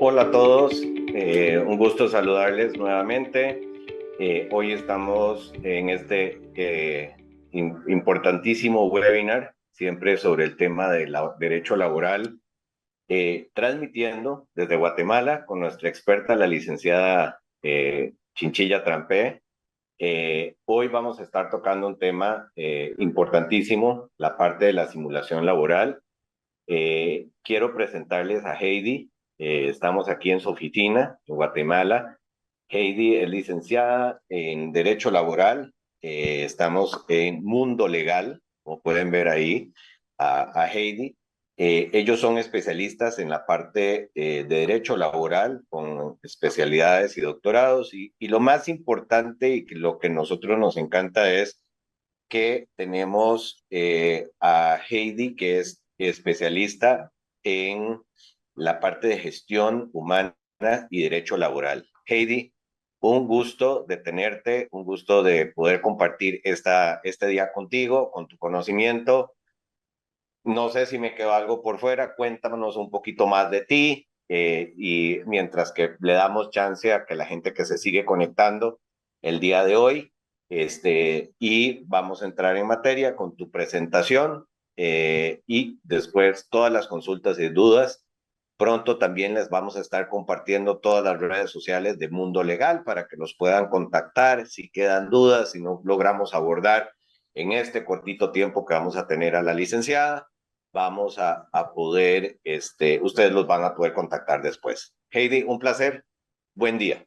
Hola a todos, un gusto saludarles nuevamente. Hoy estamos en este importantísimo webinar, siempre sobre el tema del derecho laboral, transmitiendo desde Guatemala con nuestra experta, la licenciada Chinchilla Trampé. Hoy vamos a estar tocando un tema importantísimo, la parte de la simulación laboral. Quiero presentarles a Heidi. Estamos aquí en su oficina, en Guatemala. Heidi es licenciada en Derecho Laboral. Estamos en Mundo Legal, como pueden ver ahí, a Heidi. Ellos son especialistas en la parte de Derecho Laboral, con especialidades y doctorados. Y lo más importante y lo que a nosotros nos encanta es que tenemos a Heidi, que es especialista en la parte de gestión humana y derecho laboral. Heidi, un gusto de tenerte, un gusto de poder compartir este día contigo, con tu conocimiento. No sé si me quedó algo por fuera, cuéntanos un poquito más de ti y mientras que le damos chance a que la gente que se sigue conectando el día de hoy, y vamos a entrar en materia con tu presentación y después todas las consultas y dudas. Pronto también les vamos a estar compartiendo todas las redes sociales de Mundo Legal para que nos puedan contactar si quedan dudas, si no logramos abordar en este cortito tiempo que vamos a tener a la licenciada, vamos a poder, ustedes los van a poder contactar después. Heidi, un placer. Buen día.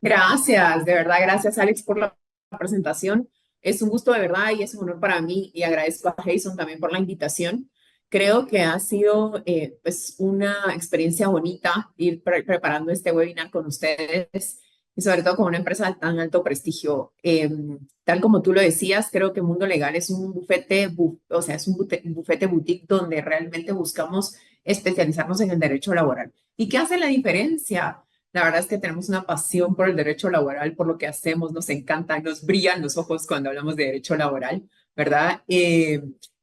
Gracias, de verdad, gracias Alex por la presentación. Es un gusto de verdad y es un honor para mí y agradezco a Jason también por la invitación. Creo que ha sido pues una experiencia bonita ir preparando este webinar con ustedes y sobre todo con una empresa de tan alto prestigio. Tal como tú lo decías, creo que Mundo Legal es un bufete, o sea, es un bufete boutique donde realmente buscamos especializarnos en el derecho laboral. ¿Y qué hace la diferencia? La verdad es que tenemos una pasión por el derecho laboral, por lo que hacemos, nos encanta, nos brillan los ojos cuando hablamos de derecho laboral, ¿verdad?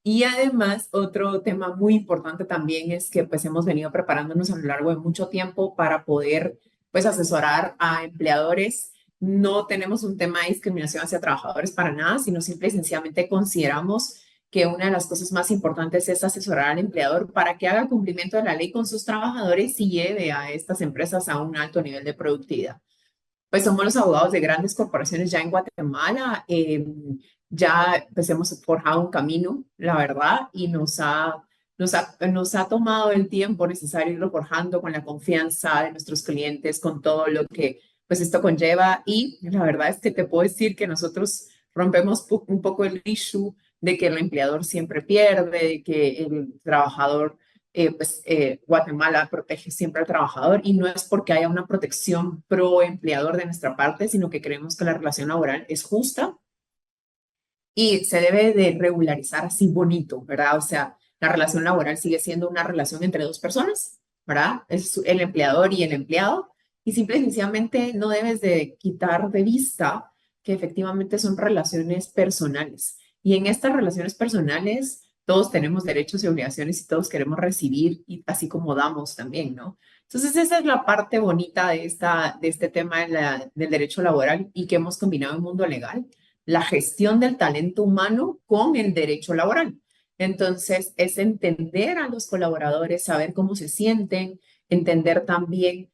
Y además, otro tema muy importante también es que pues hemos venido preparándonos a lo largo de mucho tiempo para poder pues asesorar a empleadores. No tenemos un tema de discriminación hacia trabajadores para nada, sino simple y sencillamente consideramos que una de las cosas más importantes es asesorar al empleador para que haga cumplimiento de la ley con sus trabajadores y lleve a estas empresas a un alto nivel de productividad. Pues somos los abogados de grandes corporaciones ya en Guatemala. Ya pues hemos forjado un camino, la verdad, y nos ha tomado el tiempo necesario irlo forjando con la confianza de nuestros clientes, con todo lo que pues esto conlleva. Y la verdad es que te puedo decir que nosotros rompemos un poco el issue de que el empleador siempre pierde, de que el trabajador Guatemala protege siempre al trabajador y no es porque haya una protección pro empleador de nuestra parte, sino que creemos que la relación laboral es justa y se debe de regularizar así bonito, ¿verdad? O sea, la relación laboral sigue siendo una relación entre dos personas, ¿verdad? Es el empleador y el empleado y simple y sencillamente no debes de quitar de vista que efectivamente son relaciones personales. Y en estas relaciones personales todos tenemos derechos y obligaciones y todos queremos recibir y así como damos también, ¿no? Entonces esa es la parte bonita de este tema del derecho laboral y que hemos combinado en mundo legal la gestión del talento humano con el derecho laboral. Entonces, es entender a los colaboradores, saber cómo se sienten, entender también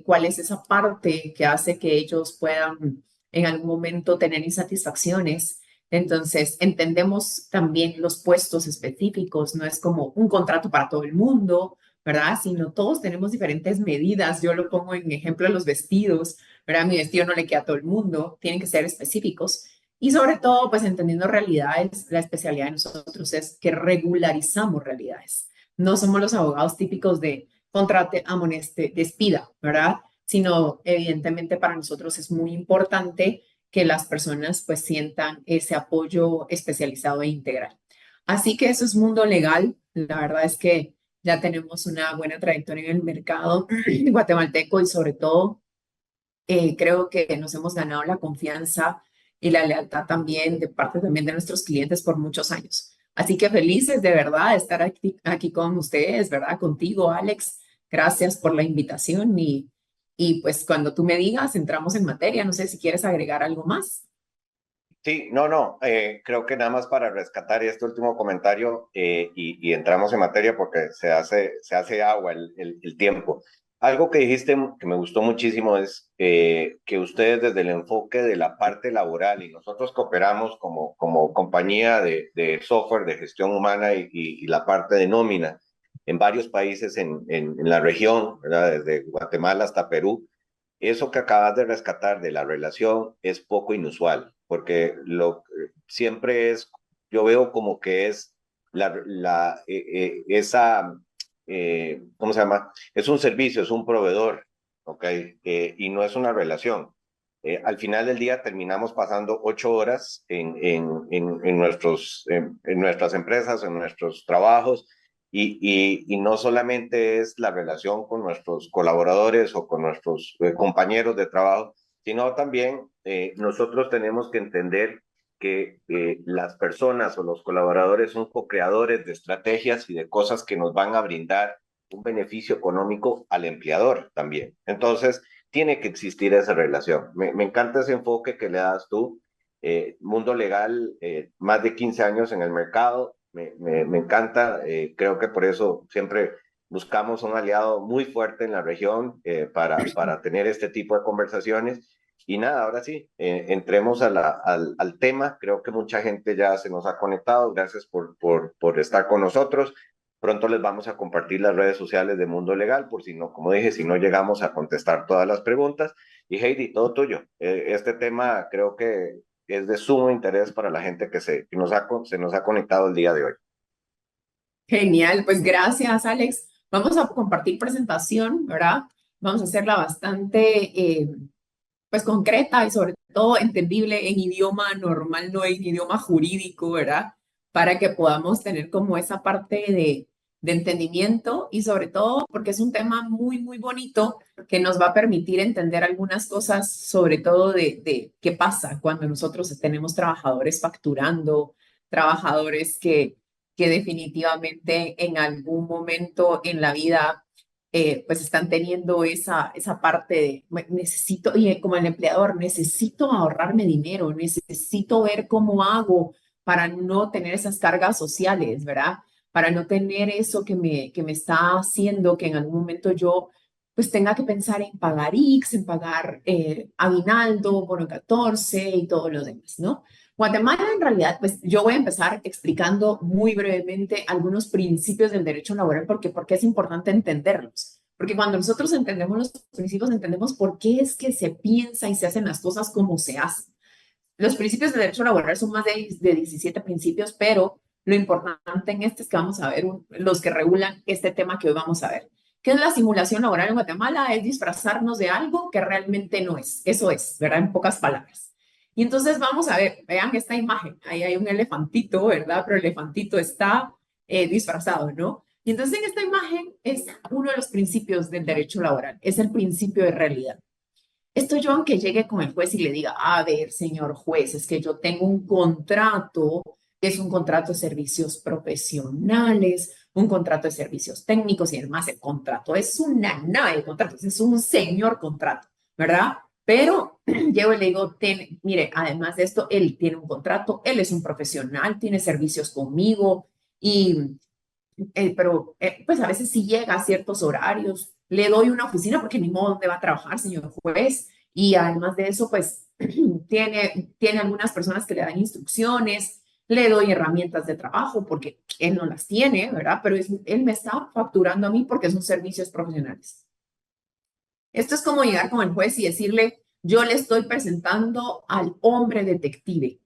cuál es esa parte que hace que ellos puedan en algún momento tener insatisfacciones. Entonces, entendemos también los puestos específicos, no es como un contrato para todo el mundo, ¿verdad? Sino todos tenemos diferentes medidas. Yo lo pongo en ejemplo de los vestidos, ¿verdad? Mi vestido no le queda a todo el mundo, tienen que ser específicos. Y sobre todo, pues entendiendo realidades, la especialidad de nosotros es que regularizamos realidades. No somos los abogados típicos de contrate, amoneste, despida, ¿verdad? Sino evidentemente para nosotros es muy importante que las personas pues sientan ese apoyo especializado e integral. Así que eso es mundo legal. La verdad es que ya tenemos una buena trayectoria en el mercado guatemalteco y sobre todo creo que nos hemos ganado la confianza y la lealtad también de parte también de nuestros clientes por muchos años. Así que felices de verdad de estar aquí con ustedes, ¿verdad? Contigo, Alex, Gracias por la invitación y pues cuando tú me digas, entramos en materia. No sé si quieres agregar algo más. Sí, no, no, creo que nada más para rescatar este último comentario y entramos en materia porque se hace agua el tiempo. Algo que dijiste que me gustó muchísimo es que ustedes desde el enfoque de la parte laboral y nosotros cooperamos como compañía de software de gestión humana y la parte de nómina en varios países en la región, ¿verdad? Desde Guatemala hasta Perú. Eso que acabas de rescatar de la relación es poco inusual, porque siempre es, yo veo como que es esa, ¿cómo se llama? Es un servicio, es un proveedor, ¿ok? Y no es una relación. Al final del día terminamos pasando 8 horas en nuestras empresas, en nuestros trabajos, y no solamente es la relación con nuestros colaboradores o con nuestros compañeros de trabajo, sino también nosotros tenemos que entender que las personas o los colaboradores son co-creadores de estrategias y de cosas que nos van a brindar un beneficio económico al empleador también. Entonces, tiene que existir esa relación. Me encanta ese enfoque que le das tú. Mundo legal, más de 15 años en el mercado, me encanta, creo que por eso siempre buscamos un aliado muy fuerte en la región para tener este tipo de conversaciones. Y nada, ahora sí, entremos al tema. Creo que mucha gente ya se nos ha conectado. Gracias por estar con nosotros. Pronto les vamos a compartir las redes sociales de Mundo Legal, por si no, como dije, si no llegamos a contestar todas las preguntas. Y Heidi, todo tuyo. Este tema creo que es de sumo interés para la gente se nos ha conectado el día de hoy. Genial, pues gracias, Alex. Vamos a compartir presentación, ¿verdad? Vamos a hacerla bastante, pues concreta y sobre todo entendible en idioma normal, no en idioma jurídico, ¿verdad? Para que podamos tener como esa parte de entendimiento y sobre todo porque es un tema muy, muy bonito que nos va a permitir entender algunas cosas, sobre todo de qué pasa cuando nosotros tenemos trabajadores facturando, trabajadores que definitivamente en algún momento en la vida pues están teniendo esa parte de necesito, y como el empleador, necesito ahorrarme dinero, necesito ver cómo hago para no tener esas cargas sociales, ¿verdad? Para no tener eso que me está haciendo que en algún momento yo pues tenga que pensar en pagar X, en pagar aguinaldo, bono 14 y todo lo demás, ¿no? Guatemala, en realidad, pues yo voy a empezar explicando muy brevemente algunos principios del derecho laboral, porque es importante entenderlos. Porque cuando nosotros entendemos los principios, entendemos por qué es que se piensa y se hacen las cosas como se hacen. Los principios del derecho laboral son más de 17 principios, pero lo importante en este es que vamos a ver los que regulan este tema que hoy vamos a ver. ¿Qué es la simulación laboral en Guatemala? Es disfrazarnos de algo que realmente no es. Eso es, ¿verdad? En pocas palabras. Y entonces vamos a ver, vean esta imagen. Ahí hay un elefantito, ¿verdad? Pero el elefantito está disfrazado, ¿no? Y entonces en esta imagen es uno de los principios del derecho laboral, es el principio de realidad. Esto yo aunque llegue con el juez y le diga, a ver, señor juez, es que yo tengo un contrato, es un contrato de servicios profesionales, un contrato de servicios técnicos y además el contrato es una nave de contratos, es un señor contrato, ¿verdad? Pero llego y le digo, mire, además de esto, él tiene un contrato, él es un profesional, tiene servicios conmigo y pero pues a veces sí llega a ciertos horarios. Le doy una oficina porque ni modo dónde va a trabajar, señor juez. Y además de eso, pues tiene algunas personas que le dan instrucciones, le doy herramientas de trabajo porque él no las tiene, ¿verdad? Pero él me está facturando a mí porque son servicios profesionales. Esto es como llegar con el juez y decirle, yo le estoy presentando al hombre detective.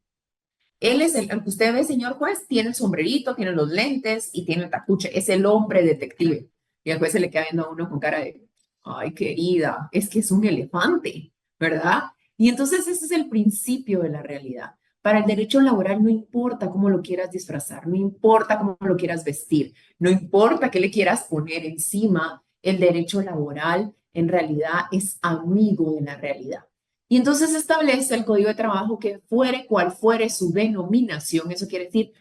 Él es el que usted ve, señor juez, tiene el sombrerito, tiene los lentes y tiene el tacuche. Es el hombre detective. Y el juez se le queda viendo a uno con cara de, ay, querida, es que es un elefante, ¿verdad? Y entonces ese es el principio de la realidad. Para el derecho laboral no importa cómo lo quieras disfrazar, no importa cómo lo quieras vestir, no importa qué le quieras poner encima, el derecho laboral en realidad es amigo de la realidad. Y entonces establece el código de trabajo que fuere cual fuere su denominación, eso quiere decir,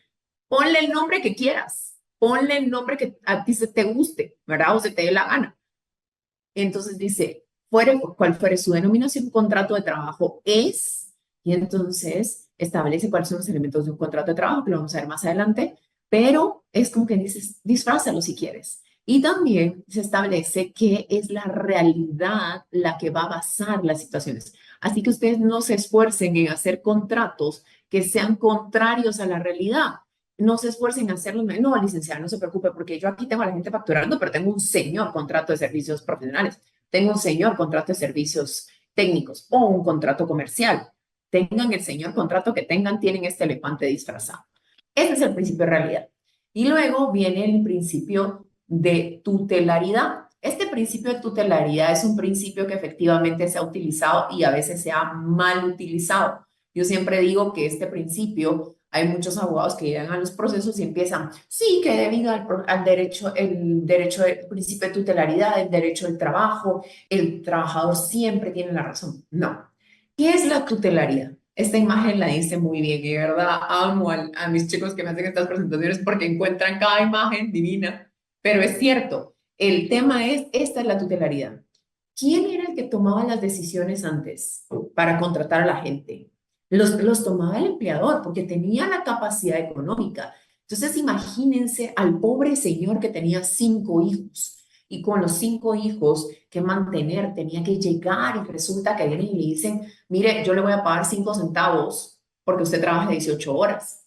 ponle el nombre que quieras, ponle el nombre que a ti se te guste, ¿verdad? O se te dé la gana. Entonces dice, cual fuere su denominación, contrato de trabajo es, y entonces establece cuáles son los elementos de un contrato de trabajo, que lo vamos a ver más adelante, pero es como que dices, disfrázalo si quieres. Y también se establece qué es la realidad la que va a basar las situaciones. Así que ustedes no se esfuercen en hacer contratos que sean contrarios a la realidad. No se esfuercen en hacerlos. No, licenciada, no se preocupe, porque yo aquí tengo a la gente facturando, pero tengo un señor contrato de servicios profesionales, tengo un señor contrato de servicios técnicos o un contrato comercial. Tengan el señor contrato que tengan, tienen este elefante disfrazado. Ese es el principio de realidad. Y luego viene el principio de tutelaridad. Este principio de tutelaridad es un principio que efectivamente se ha utilizado y a veces se ha mal utilizado. Yo siempre digo que este principio, hay muchos abogados que llegan a los procesos y empiezan, sí, que debido al derecho, el principio de tutelaridad, el derecho del trabajo, el trabajador siempre tiene la razón. No. ¿Qué es la tutelaridad? Esta imagen la dice muy bien y de verdad amo a mis chicos que me hacen estas presentaciones porque encuentran cada imagen divina, pero es cierto, el tema es, esta es la tutelaridad. ¿Quién era el que tomaba las decisiones antes para contratar a la gente? Los tomaba el empleador porque tenía la capacidad económica. Entonces imagínense al pobre señor que tenía 5 hijos y con los 5 hijos que mantener tenía que llegar y resulta que vienen y le dicen, mire, yo le voy a pagar 5 centavos porque usted trabaja 18 horas.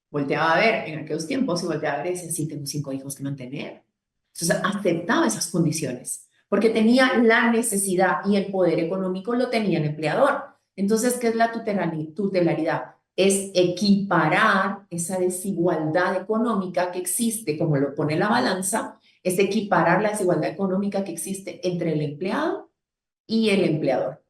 Volteaba a ver en aquellos tiempos y volteaba a ver y decía, sí, tengo 5 hijos que mantener. Entonces aceptaba esas condiciones porque tenía la necesidad y el poder económico lo tenía el empleador. Entonces, ¿qué es la tutelaridad? Es equiparar esa desigualdad económica que existe, como lo pone la balanza, es equiparar la desigualdad económica que existe entre el empleado y el empleador.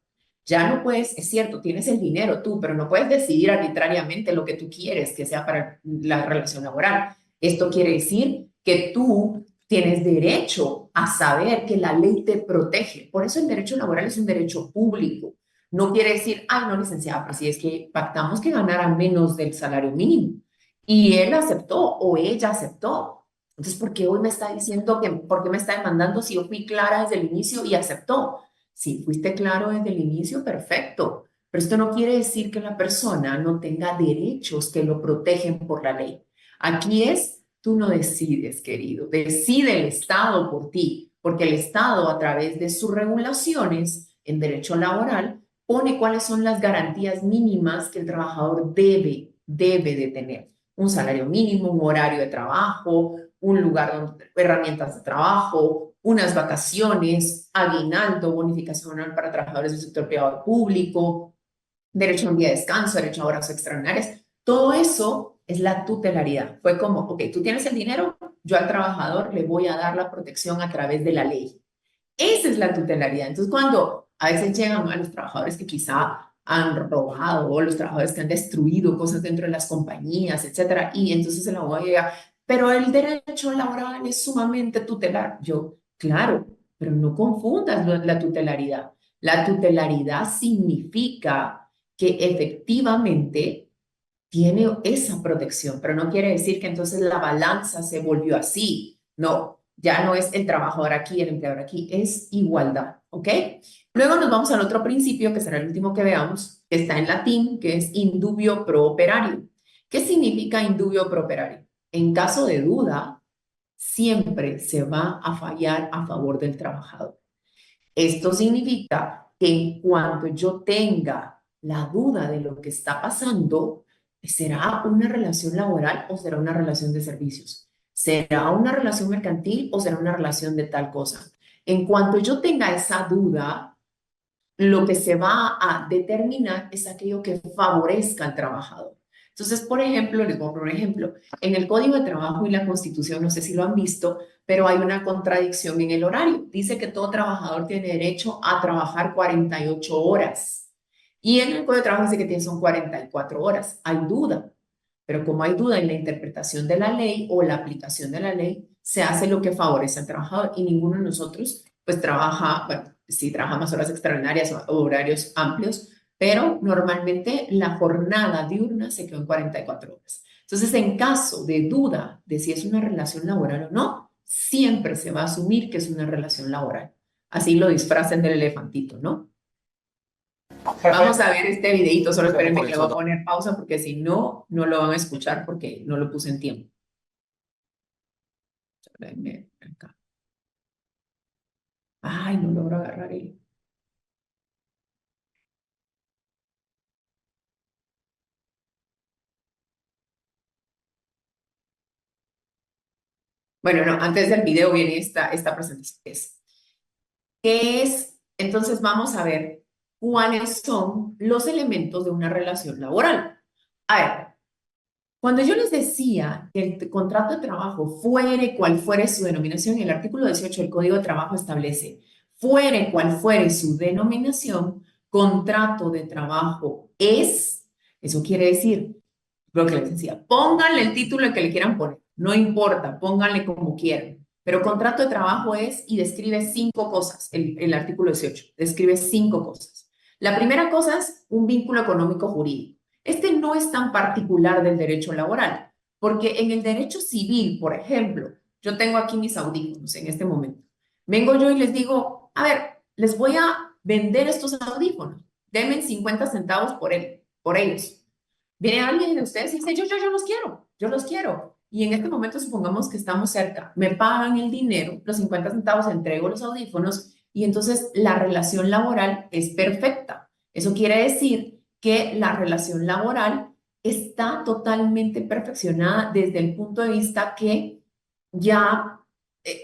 Ya no puedes, es cierto, tienes el dinero tú, pero no puedes decidir arbitrariamente lo que tú quieres que sea para la relación laboral. Esto quiere decir que tú tienes derecho a saber que la ley te protege. Por eso el derecho laboral es un derecho público. No quiere decir, ay, no, licenciada, pero si es que pactamos que ganara menos del salario mínimo. Y él aceptó o ella aceptó. Entonces, ¿por qué hoy me está diciendo que, por qué me está demandando si yo fui clara desde el inicio y aceptó? Si fuiste claro desde el inicio, perfecto. Pero esto no quiere decir que la persona no tenga derechos que lo protegen por la ley. Aquí es, tú no decides, querido, decide el Estado por ti, porque el Estado a través de sus regulaciones en derecho laboral pone cuáles son las garantías mínimas que el trabajador debe de tener. Un salario mínimo, un horario de trabajo, un lugar donde herramientas de trabajo, unas vacaciones, aguinaldo, bonificación anual para trabajadores del sector privado público, derecho a un día de descanso, derecho a horas extraordinarias. Todo eso es la tutelaridad. Fue como, ok, tú tienes el dinero, yo al trabajador le voy a dar la protección a través de la ley. Esa es la tutelaridad. Entonces, cuando a veces llegan a los trabajadores que quizá han robado o los trabajadores que han destruido cosas dentro de las compañías, etcétera, y entonces el abogado llega, pero el derecho laboral es sumamente tutelar. Yo, claro, pero no confundas la tutelaridad. La tutelaridad significa que efectivamente tiene esa protección, pero no quiere decir que entonces la balanza se volvió así. No, ya no es el trabajador aquí, el empleador aquí, es igualdad, ¿ok? Luego nos vamos al otro principio, que será el último que veamos, que está en latín, que es indubio pro operario. ¿Qué significa indubio pro operario? En caso de duda, siempre se va a fallar a favor del trabajador. Esto significa que en cuanto yo tenga la duda de lo que está pasando, ¿será una relación laboral o será una relación de servicios? ¿Será una relación mercantil o será una relación de tal cosa? En cuanto yo tenga esa duda, lo que se va a determinar es aquello que favorezca al trabajador. Entonces, por ejemplo, les voy a poner un ejemplo. En el Código de Trabajo y la Constitución, no sé si lo han visto, pero hay una contradicción en el horario. Dice que todo trabajador tiene derecho a trabajar 48 horas. Y en el Código de Trabajo dice que son 44 horas. Hay duda. Pero como hay duda en la interpretación de la ley o la aplicación de la ley, se hace lo que favorece al trabajador y ninguno de nosotros pues trabaja, bueno, sí trabaja más horas extraordinarias o horarios amplios, pero normalmente la jornada diurna se quedó en 44 horas. Entonces, en caso de duda de si es una relación laboral o no, siempre se va a asumir que es una relación laboral. así lo disfracen del elefantito, ¿no? Jefe, Vamos a ver este videito, solo jefe, espérenme por que le eso voy a no. poner pausa porque si no, no lo van a escuchar porque no lo puse en tiempo. Espérenme acá. Ay, no logro agarrar el... Bueno, no, antes del video viene esta presentación. ¿Qué es? Entonces vamos a ver cuáles son los elementos de una relación laboral. A ver, cuando yo les decía que el contrato de trabajo, fuere cual fuere su denominación, el artículo 18 del Código de Trabajo establece, fuere cual fuere su denominación, contrato de trabajo es, eso quiere decir, lo que les decía, pónganle el título que le quieran poner, no importa, pónganle como quieran, pero contrato de trabajo es y describe 5 cosas, el artículo 18, describe 5 cosas. La primera cosa es un vínculo económico jurídico. Este no es tan particular del derecho laboral, porque en el derecho civil, por ejemplo, yo tengo aquí mis audífonos en este momento. Vengo yo y les digo, a ver, les voy a vender estos audífonos, denme 50 centavos por ellos. Viene alguien de ustedes y dice, yo yo los quiero. Y en este momento supongamos que estamos cerca, me pagan el dinero, los 50 centavos, entrego los audífonos y entonces la relación laboral es perfecta. Eso quiere decir que la relación laboral está totalmente perfeccionada desde el punto de vista que ya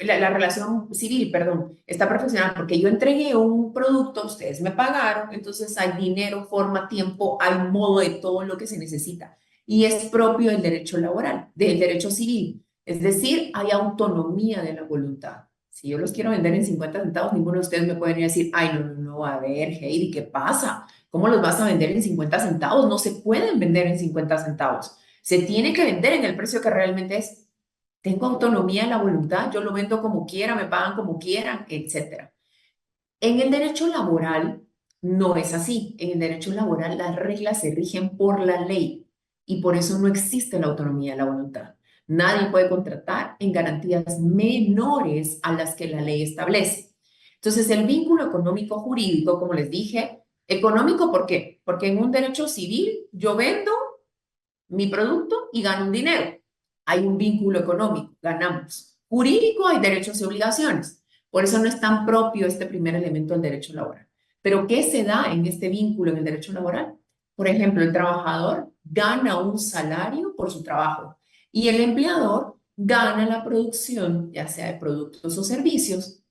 la relación civil, perdón, está perfeccionada porque yo entregué un producto, ustedes me pagaron, entonces hay dinero, forma, tiempo, hay modo de todo lo que se necesita. Y es propio del derecho laboral, del derecho civil. Es decir, hay autonomía de la voluntad. Si yo los quiero vender en 50 centavos, ninguno de ustedes me puede venir a decir, ay, no, no, no, a ver, Heidi, ¿qué pasa? ¿Cómo los vas a vender en 50 centavos? No se pueden vender en 50 centavos. Se tiene que vender en el precio que realmente es. Tengo autonomía de la voluntad, yo lo vendo como quiera, me pagan como quieran, etcétera. En el derecho laboral no es así. En el derecho laboral las reglas se rigen por la ley y por eso no existe la autonomía de la voluntad. Nadie puede contratar en garantías menores a las que la ley establece. Entonces, el vínculo económico jurídico, como les dije, económico, ¿por qué? Porque en un derecho civil yo vendo mi producto y gano un dinero. Hay un vínculo económico, ganamos. Jurídico hay derechos y obligaciones. Por eso no es tan propio este primer elemento del derecho laboral. Pero ¿qué se da en este vínculo en el derecho laboral? Por ejemplo, el trabajador gana un salario por su trabajo y el empleador gana la producción, ya sea de productos o servicios,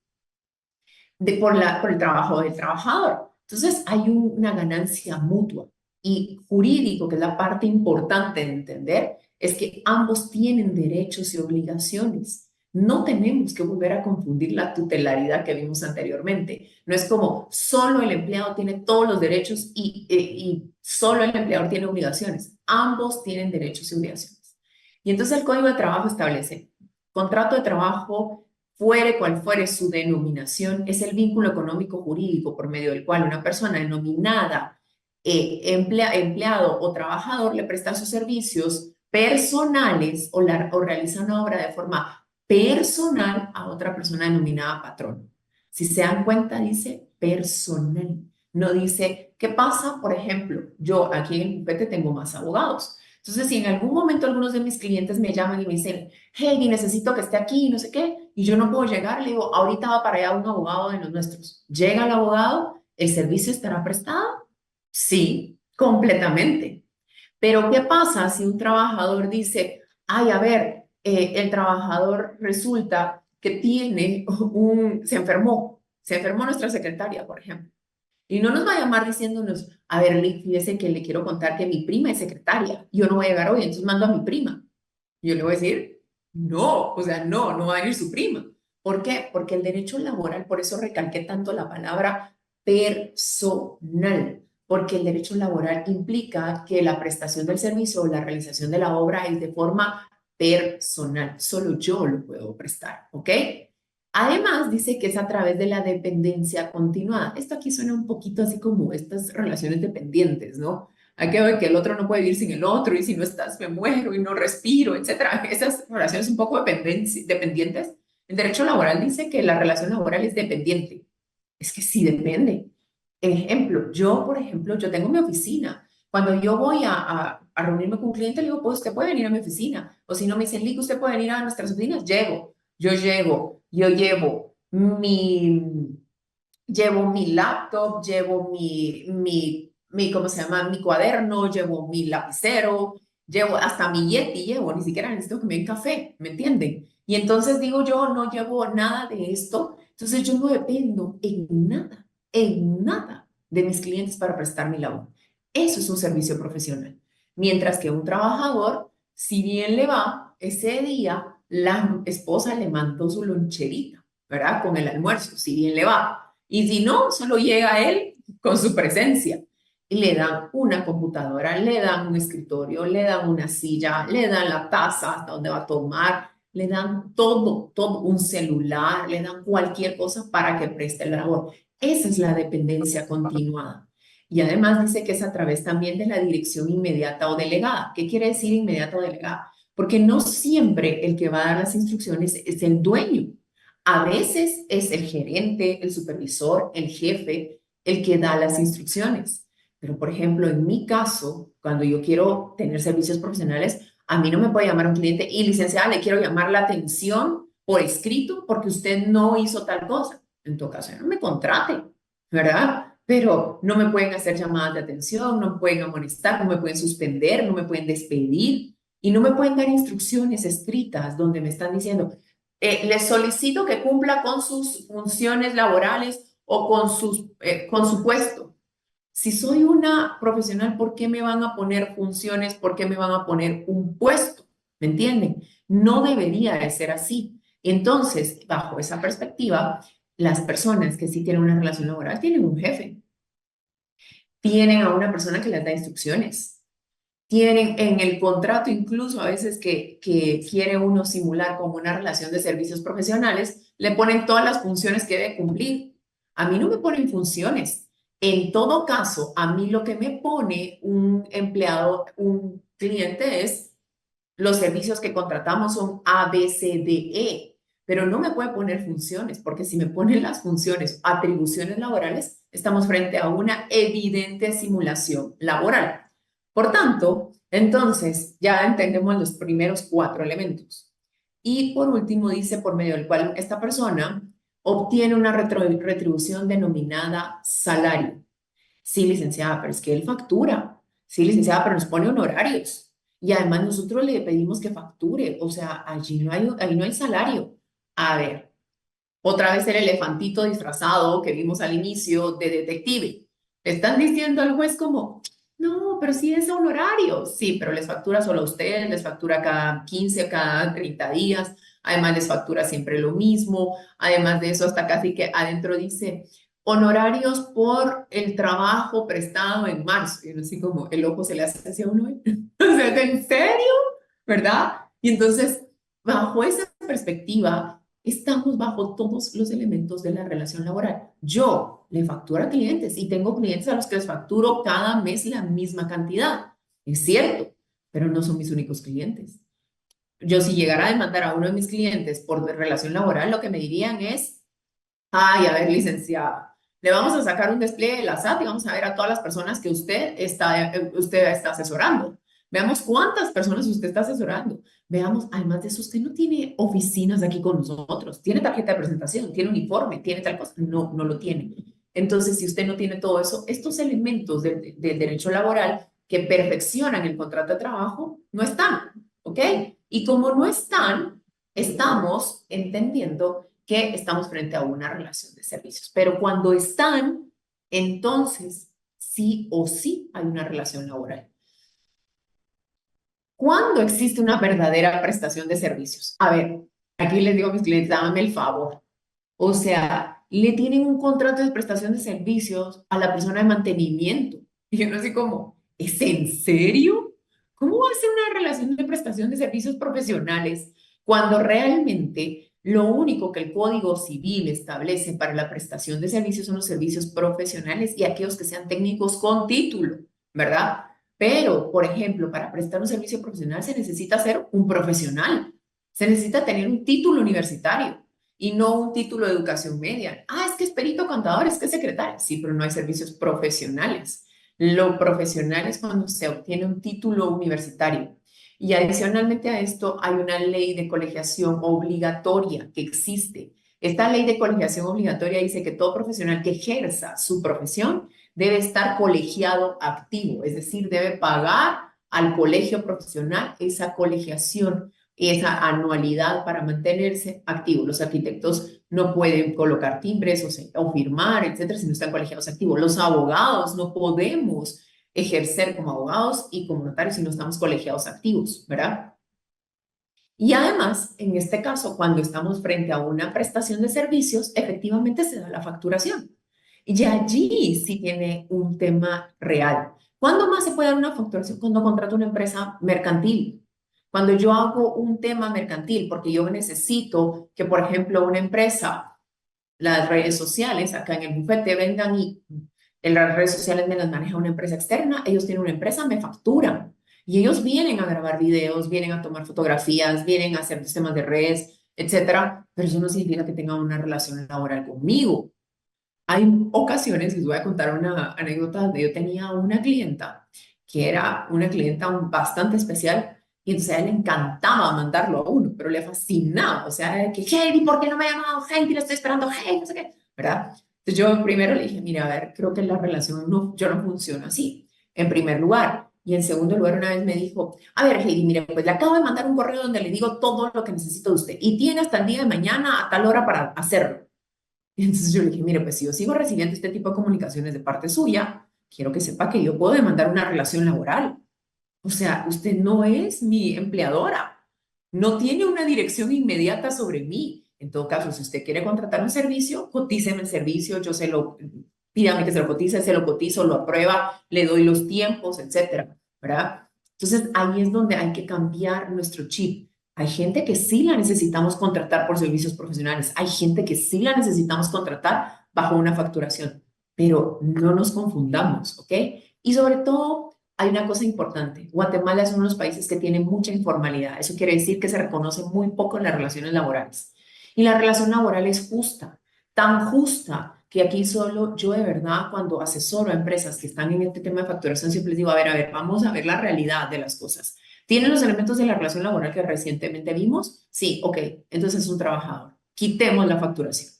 por el trabajo del trabajador. Entonces hay una ganancia mutua y jurídico, que es la parte importante de entender, es que ambos tienen derechos y obligaciones. No tenemos que volver a confundir la tutelaridad que vimos anteriormente. No es como solo el empleado tiene todos los derechos y solo el empleador tiene obligaciones. Ambos tienen derechos y obligaciones. Y entonces el Código de Trabajo establece contrato de trabajo, fuere cual fuere su denominación, es el vínculo económico jurídico por medio del cual una persona denominada empleado o trabajador le presta sus servicios personales o realiza una obra de forma personal a otra persona denominada patrón. Si se dan cuenta, dice personal. No dice, ¿qué pasa? Por ejemplo, yo aquí en el bufete tengo más abogados. Entonces, si en algún momento algunos de mis clientes me llaman y me dicen, hey, necesito que esté aquí, no sé qué, y yo no puedo llegar, le digo, ahorita va para allá un abogado de los nuestros. Llega el abogado, ¿el servicio estará prestado? Sí, completamente. Pero ¿qué pasa si un trabajador dice, ay, a ver, el trabajador resulta que se enfermó nuestra secretaria, por ejemplo, y no nos va a llamar diciéndonos, a ver, Lick, fíjese que le quiero contar que mi prima es secretaria, yo no voy a llegar hoy, entonces mando a mi prima. Yo le voy a decir, no, o sea, no, no va a venir su prima. ¿Por qué? Porque el derecho laboral, por eso recalqué tanto la palabra personal, porque el derecho laboral implica que la prestación del servicio o la realización de la obra es de forma personal, solo yo lo puedo prestar, ¿ok? Además, dice que es a través de la dependencia continuada. Esto aquí suena un poquito así como estas relaciones dependientes, ¿no? Hay que ver que el otro no puede vivir sin el otro y si no estás me muero y no respiro, etcétera. Esas relaciones un poco dependientes. El derecho laboral dice que la relación laboral es dependiente. Es que sí depende. Ejemplo, por ejemplo, yo tengo mi oficina. Cuando yo voy a reunirme con un cliente, le digo, pues usted puede venir a mi oficina. O si no me dicen, Lick, usted puede venir a nuestras oficinas. Yo llevo mi laptop, llevo ¿cómo se llama? Mi cuaderno, llevo mi lapicero, llevo hasta mi Yeti, ni siquiera necesito que me den café, ¿me entienden? Y entonces digo yo, no llevo nada de esto, entonces yo no dependo en nada de mis clientes para prestar mi labor. Eso es un servicio profesional. Mientras que un trabajador, si bien le va, ese día la esposa le mandó su loncherita, ¿verdad? Con el almuerzo, si bien le va. Y si no, solo llega él con su presencia. Y le dan una computadora, le dan un escritorio, le dan una silla, le dan la taza hasta donde va a tomar, le dan todo, un celular, le dan cualquier cosa para que preste la labor. Esa es la dependencia continuada. Y además dice que es a través también de la dirección inmediata o delegada. ¿Qué quiere decir inmediata o delegada? Porque no siempre el que va a dar las instrucciones es el dueño. A veces es el gerente, el supervisor, el jefe, el que da las instrucciones. Pero, por ejemplo, en mi caso, cuando yo quiero tener servicios profesionales, a mí no me puede llamar un cliente y licenciada, le quiero llamar la atención por escrito porque usted no hizo tal cosa. En tu caso, no me contrate, ¿verdad? Pero no me pueden hacer llamadas de atención, no me pueden amonestar, no me pueden suspender, no me pueden despedir y no me pueden dar instrucciones escritas donde me están diciendo, les solicito que cumpla con sus funciones laborales o con su puesto. Si soy una profesional, ¿por qué me van a poner funciones? ¿Por qué me van a poner un puesto? ¿Me entienden? No debería de ser así. Entonces, bajo esa perspectiva, las personas que sí tienen una relación laboral tienen un jefe, tienen a una persona que les da instrucciones, tienen en el contrato incluso a veces que quiere uno simular como una relación de servicios profesionales, le ponen todas las funciones que debe cumplir. A mí no me ponen funciones. En todo caso, a mí lo que me pone un empleado, un cliente es los servicios que contratamos son A, B, C, D, E, pero no me puede poner funciones, porque si me ponen las funciones, atribuciones laborales, estamos frente a una evidente simulación laboral. Por tanto, entonces ya entendemos los primeros 4 elementos. Y por último dice por medio del cual esta persona obtiene una retribución denominada salario. Sí, licenciada, pero es que él factura. Sí, licenciada, pero nos pone honorarios. Y además nosotros le pedimos que facture. O sea, ahí no hay salario. A ver, otra vez el elefantito disfrazado que vimos al inicio de detective. Le están diciendo al juez como, no, pero sí es honorario. Sí, pero les factura solo a ustedes, les factura cada 15 o cada 30 días. Además les factura siempre lo mismo. Además de eso, hasta casi que adentro dice honorarios por el trabajo prestado en marzo. Y uno así como el ojo se le hace hacia uno. O sea, ¿en serio? ¿Verdad? Y entonces, bajo esa perspectiva, estamos bajo todos los elementos de la relación laboral. Yo le facturo a clientes y tengo clientes a los que les facturo cada mes la misma cantidad. Es cierto, pero no son mis únicos clientes. Yo si llegara a demandar a uno de mis clientes por relación laboral, lo que me dirían es, ay, a ver, licenciada, le vamos a sacar un despliegue de la SAT y vamos a ver a todas las personas que usted está asesorando. Veamos cuántas personas usted está asesorando. Veamos, además de eso, usted no tiene oficinas aquí con nosotros. Tiene tarjeta de presentación, tiene uniforme, tiene tal cosa. No, no lo tiene. Entonces, si usted no tiene todo eso, estos elementos del derecho laboral que perfeccionan el contrato de trabajo no están, ¿ok? Y como no están, estamos entendiendo que estamos frente a una relación de servicios. Pero cuando están, entonces sí o sí hay una relación laboral. ¿Cuándo existe una verdadera prestación de servicios? A ver, aquí les digo a mis clientes, dame el favor. O sea, le tienen un contrato de prestación de servicios a la persona de mantenimiento. Y yo no sé cómo, ¿es en serio? ¿Cómo va a ser una relación de prestación de servicios profesionales cuando realmente lo único que el Código Civil establece para la prestación de servicios son los servicios profesionales y aquellos que sean técnicos con título, ¿verdad? Pero, por ejemplo, para prestar un servicio profesional se necesita ser un profesional, se necesita tener un título universitario. y no un título de educación media. Ah, es que es perito contador, es que es secretaria. Sí, pero no hay servicios profesionales. Lo profesional es cuando se obtiene un título universitario. Y adicionalmente a esto hay una ley de colegiación obligatoria que existe. Esta ley de colegiación obligatoria dice que todo profesional que ejerza su profesión debe estar colegiado activo, es decir, debe pagar al colegio profesional esa colegiación, esa anualidad para mantenerse activo. Los arquitectos no pueden colocar timbres o firmar, etcétera, si no están colegiados activos. Los abogados no podemos ejercer como abogados y como notarios si no estamos colegiados activos, ¿verdad? Y además, en este caso, cuando estamos frente a una prestación de servicios, efectivamente se da la facturación. Y allí sí tiene un tema real. ¿Cuándo más se puede dar una facturación? Cuando contrato una empresa mercantil. Cuando yo hago un tema mercantil, porque yo necesito que, por ejemplo, una empresa, las redes sociales, acá en el bufete, vengan y en las redes sociales me las maneja una empresa externa, ellos tienen una empresa, me facturan. Y ellos vienen a grabar videos, vienen a tomar fotografías, vienen a hacer temas de redes, etcétera, pero eso no significa que tengan una relación laboral conmigo. Hay ocasiones, les voy a contar una anécdota donde yo tenía una clienta que era una clienta bastante especial y entonces a él le encantaba mandarlo a uno, pero le fascinaba, o sea, que Heidi, ¿por qué no me ha llamado Heidi? Le estoy esperando Heidi, no sé qué, ¿verdad? Entonces yo primero le dije, mira, a ver, creo que la relación no, yo no funciona así, en primer lugar. Y en segundo lugar, una vez me dijo, a ver, Heidi, mire, pues le acabo de mandar un correo donde le digo todo lo que necesito de usted y tiene hasta el día de mañana a tal hora para hacerlo. Y entonces yo le dije, mire, pues si yo sigo recibiendo este tipo de comunicaciones de parte suya, quiero que sepa que yo puedo demandar una relación laboral. O sea, usted no es mi empleadora, no tiene una dirección inmediata sobre mí. En todo caso, si usted quiere contratar un servicio, cotíceme el servicio, pídame que se lo cotice, se lo cotizo, lo aprueba, le doy los tiempos, etcétera, ¿verdad? Entonces, ahí es donde hay que cambiar nuestro chip. Hay gente que sí la necesitamos contratar por servicios profesionales, hay gente que sí la necesitamos contratar bajo una facturación, pero no nos confundamos, ¿ok? Y sobre todo, hay una cosa importante. Guatemala es uno de los países que tiene mucha informalidad. Eso quiere decir que se reconoce muy poco en las relaciones laborales. Y la relación laboral es justa, tan justa que aquí solo yo de verdad cuando asesoro a empresas que están en este tema de facturación siempre les digo, a ver, vamos a ver la realidad de las cosas. ¿Tienen los elementos de la relación laboral que recientemente vimos? Sí, ok, entonces es un trabajador. Quitemos la facturación.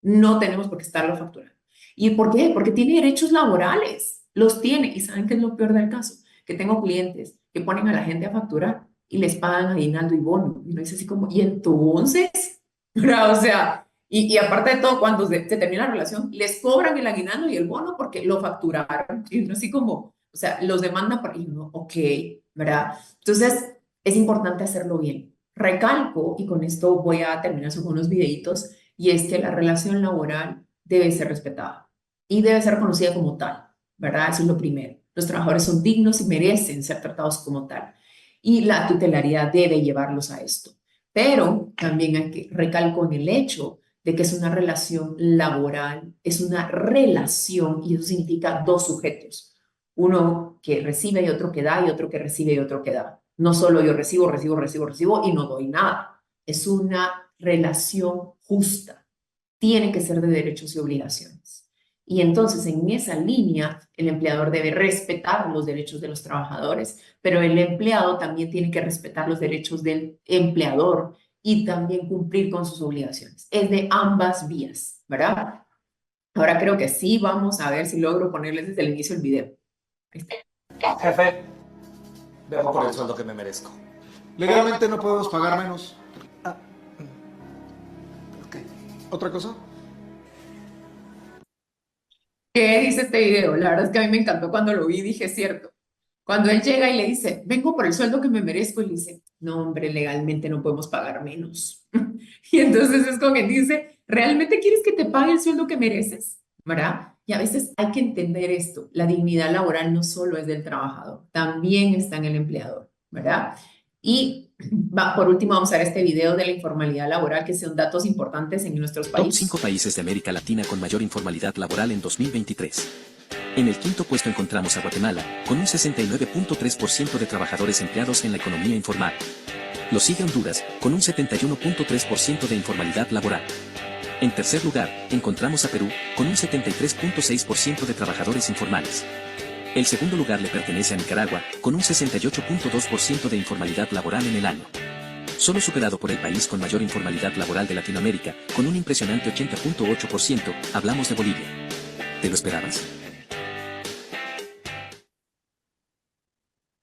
No tenemos por qué estarlo facturando. ¿Y por qué? Porque tiene derechos laborales. Los tiene. ¿Y saben qué es lo peor del caso? Que tengo clientes que ponen a la gente a facturar y les pagan aguinaldo y bono. Y uno dice así como, ¿y entonces? O sea, y aparte de todo, cuando se termina la relación, les cobran el aguinaldo y el bono porque lo facturaron. Y uno así como, o sea, los demandan por... Y uno, ok, ¿verdad? Entonces, es importante hacerlo bien. Recalco, y con esto voy a terminar con unos videitos, y es que la relación laboral debe ser respetada y debe ser reconocida como tal, ¿verdad? Eso es lo primero. Los trabajadores son dignos y merecen ser tratados como tal. Y la tutelaridad debe llevarlos a esto. Pero también hay que recalco en el hecho de que es una relación laboral, es una relación y eso significa dos sujetos. Uno que recibe y otro que da y otro que recibe y otro que da. No solo yo recibo y no doy nada. Es una relación justa. Tiene que ser de derechos y obligaciones. Y entonces en esa línea el empleador debe respetar los derechos de los trabajadores, pero el empleado también tiene que respetar los derechos del empleador y también cumplir con sus obligaciones. Es de ambas vías, ¿verdad? Ahora creo que sí, vamos a ver si logro ponerles desde el inicio el video. Ahí está. Jefe, Vengo por el sueldo que me merezco. Legalmente no podemos pagar menos. Ok. ¿Otra cosa? ¿Qué dice este video? La verdad es que a mí me encantó cuando lo vi, dije, es cierto. Cuando él llega y le dice, vengo por el sueldo que me merezco, y le dice, no, hombre, legalmente no podemos pagar menos. Y entonces es como que dice, ¿realmente quieres que te pague el sueldo que mereces? ¿Verdad? Y a veces hay que entender esto. La dignidad laboral no solo es del trabajador, también está en el empleador, ¿verdad? Y por último vamos a ver este video de la informalidad laboral, que son datos importantes en nuestros Top países. 5 países de América Latina con mayor informalidad laboral en 2023. En el quinto puesto encontramos a Guatemala, con un 69.3% de trabajadores empleados en la economía informal. Lo sigue Honduras, con un 71.3% de informalidad laboral. En tercer lugar, encontramos a Perú, con un 73.6% de trabajadores informales. El segundo lugar le pertenece a Nicaragua, con un 68.2% de informalidad laboral en el año. Solo superado por el país con mayor informalidad laboral de Latinoamérica, con un impresionante 80.8%, hablamos de Bolivia. ¿Te lo esperabas?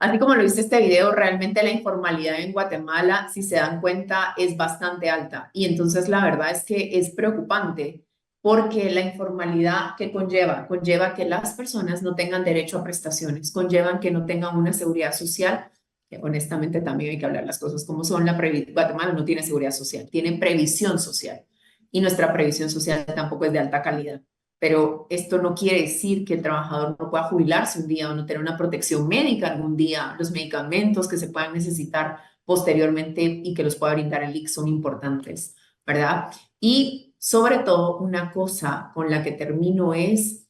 Así como lo viste este video, realmente la informalidad en Guatemala, si se dan cuenta, es bastante alta. Y entonces la verdad es que es preocupante porque la informalidad que conlleva que las personas no tengan derecho a prestaciones, conllevan que no tengan una seguridad social, que honestamente también hay que hablar las cosas como son. Guatemala no tiene seguridad social, tiene previsión social. Y nuestra previsión social tampoco es de alta calidad. Pero esto no quiere decir que el trabajador no pueda jubilarse un día o no tener una protección médica algún día. Los medicamentos que se puedan necesitar posteriormente y que los pueda brindar el ICS son importantes, ¿verdad? Y sobre todo, una cosa con la que termino es,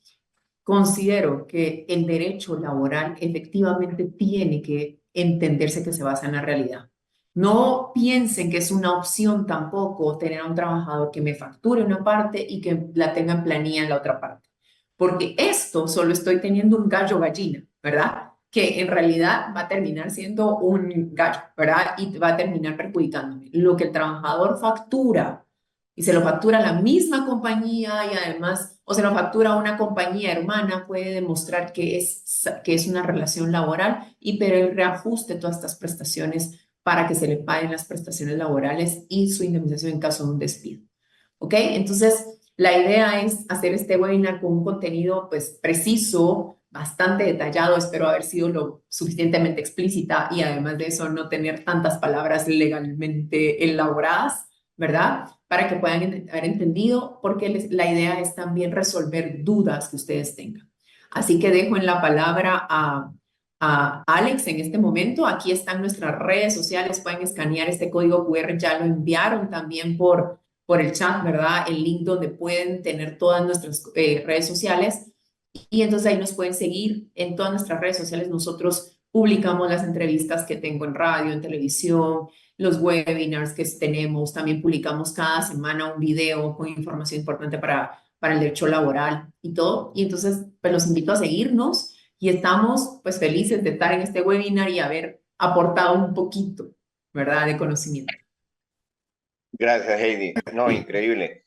considero que el derecho laboral efectivamente tiene que entenderse que se basa en la realidad. No piensen que es una opción tampoco tener a un trabajador que me facture una parte y que la tenga en planilla en la otra parte. Porque esto solo estoy teniendo un gallo gallina, ¿verdad? Que en realidad va a terminar siendo un gallo, ¿verdad? Y va a terminar perjudicándome. Lo que el trabajador factura y se lo factura a la misma compañía y además, o se lo factura a una compañía hermana, puede demostrar que es una relación laboral y pero el reajuste todas estas prestaciones para que se le paguen las prestaciones laborales y su indemnización en caso de un despido. ¿Ok? Entonces, la idea es hacer este webinar con un contenido pues preciso, bastante detallado, espero haber sido lo suficientemente explícita y además de eso no tener tantas palabras legalmente elaboradas, ¿verdad? Para que puedan haber entendido, porque la idea es también resolver dudas que ustedes tengan. Así que dejo en la palabra a Alex en este momento. Aquí están nuestras redes sociales, pueden escanear este código QR, ya lo enviaron también por el chat, ¿verdad? El link donde pueden tener todas nuestras redes sociales y entonces ahí nos pueden seguir en todas nuestras redes sociales. Nosotros publicamos las entrevistas que tengo en radio, en televisión, los webinars que tenemos, también publicamos cada semana un video con información importante para el derecho laboral y todo. Y entonces, pues los invito a seguirnos y estamos pues felices de estar en este webinar y haber aportado un poquito, ¿verdad?, de conocimiento. Gracias, Heidi. No, increíble.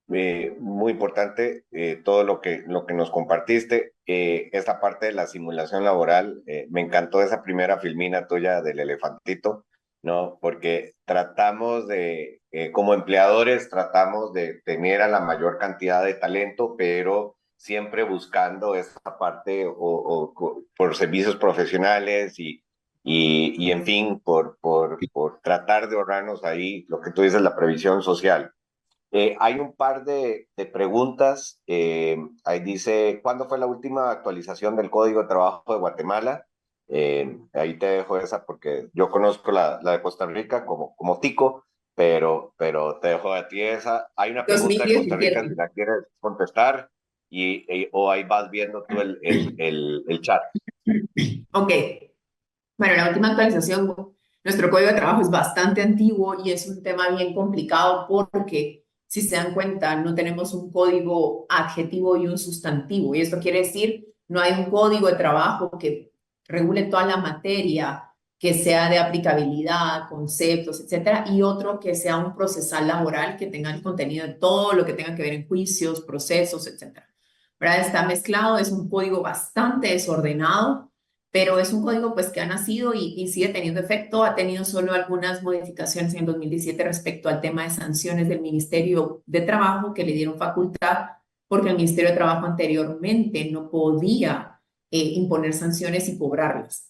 Muy importante todo lo que nos compartiste. Esta parte de la simulación laboral, me encantó esa primera filmina tuya del elefantito, ¿no? Porque tratamos como empleadores, tratamos de tener a la mayor cantidad de talento, pero siempre buscando esa parte por servicios profesionales y en fin, por tratar de ahorrarnos ahí lo que tú dices, la previsión social. Hay un par de preguntas. Ahí dice, ¿cuándo fue la última actualización del Código de Trabajo de Guatemala? Ahí te dejo esa porque yo conozco la de Costa Rica como tico, pero te dejo a ti esa. Hay una pregunta de Costa Rica, si 2017. la quieres contestar, o ahí vas viendo tú el chat. Ok. Bueno, la última actualización, nuestro código de trabajo es bastante antiguo y es un tema bien complicado porque, si se dan cuenta, no tenemos un código adjetivo y un sustantivo. Y esto quiere decir, no hay un código de trabajo que regule toda la materia, que sea de aplicabilidad, conceptos, etcétera, y otro que sea un procesal laboral que tenga el contenido de todo lo que tenga que ver en juicios, procesos, etcétera. ¿Verdad? Está mezclado, es un código bastante desordenado, pero es un código pues que ha nacido y sigue teniendo efecto. Ha tenido solo algunas modificaciones en 2017 respecto al tema de sanciones del Ministerio de Trabajo, que le dieron facultad porque el Ministerio de Trabajo anteriormente no podía imponer sanciones y cobrarlas.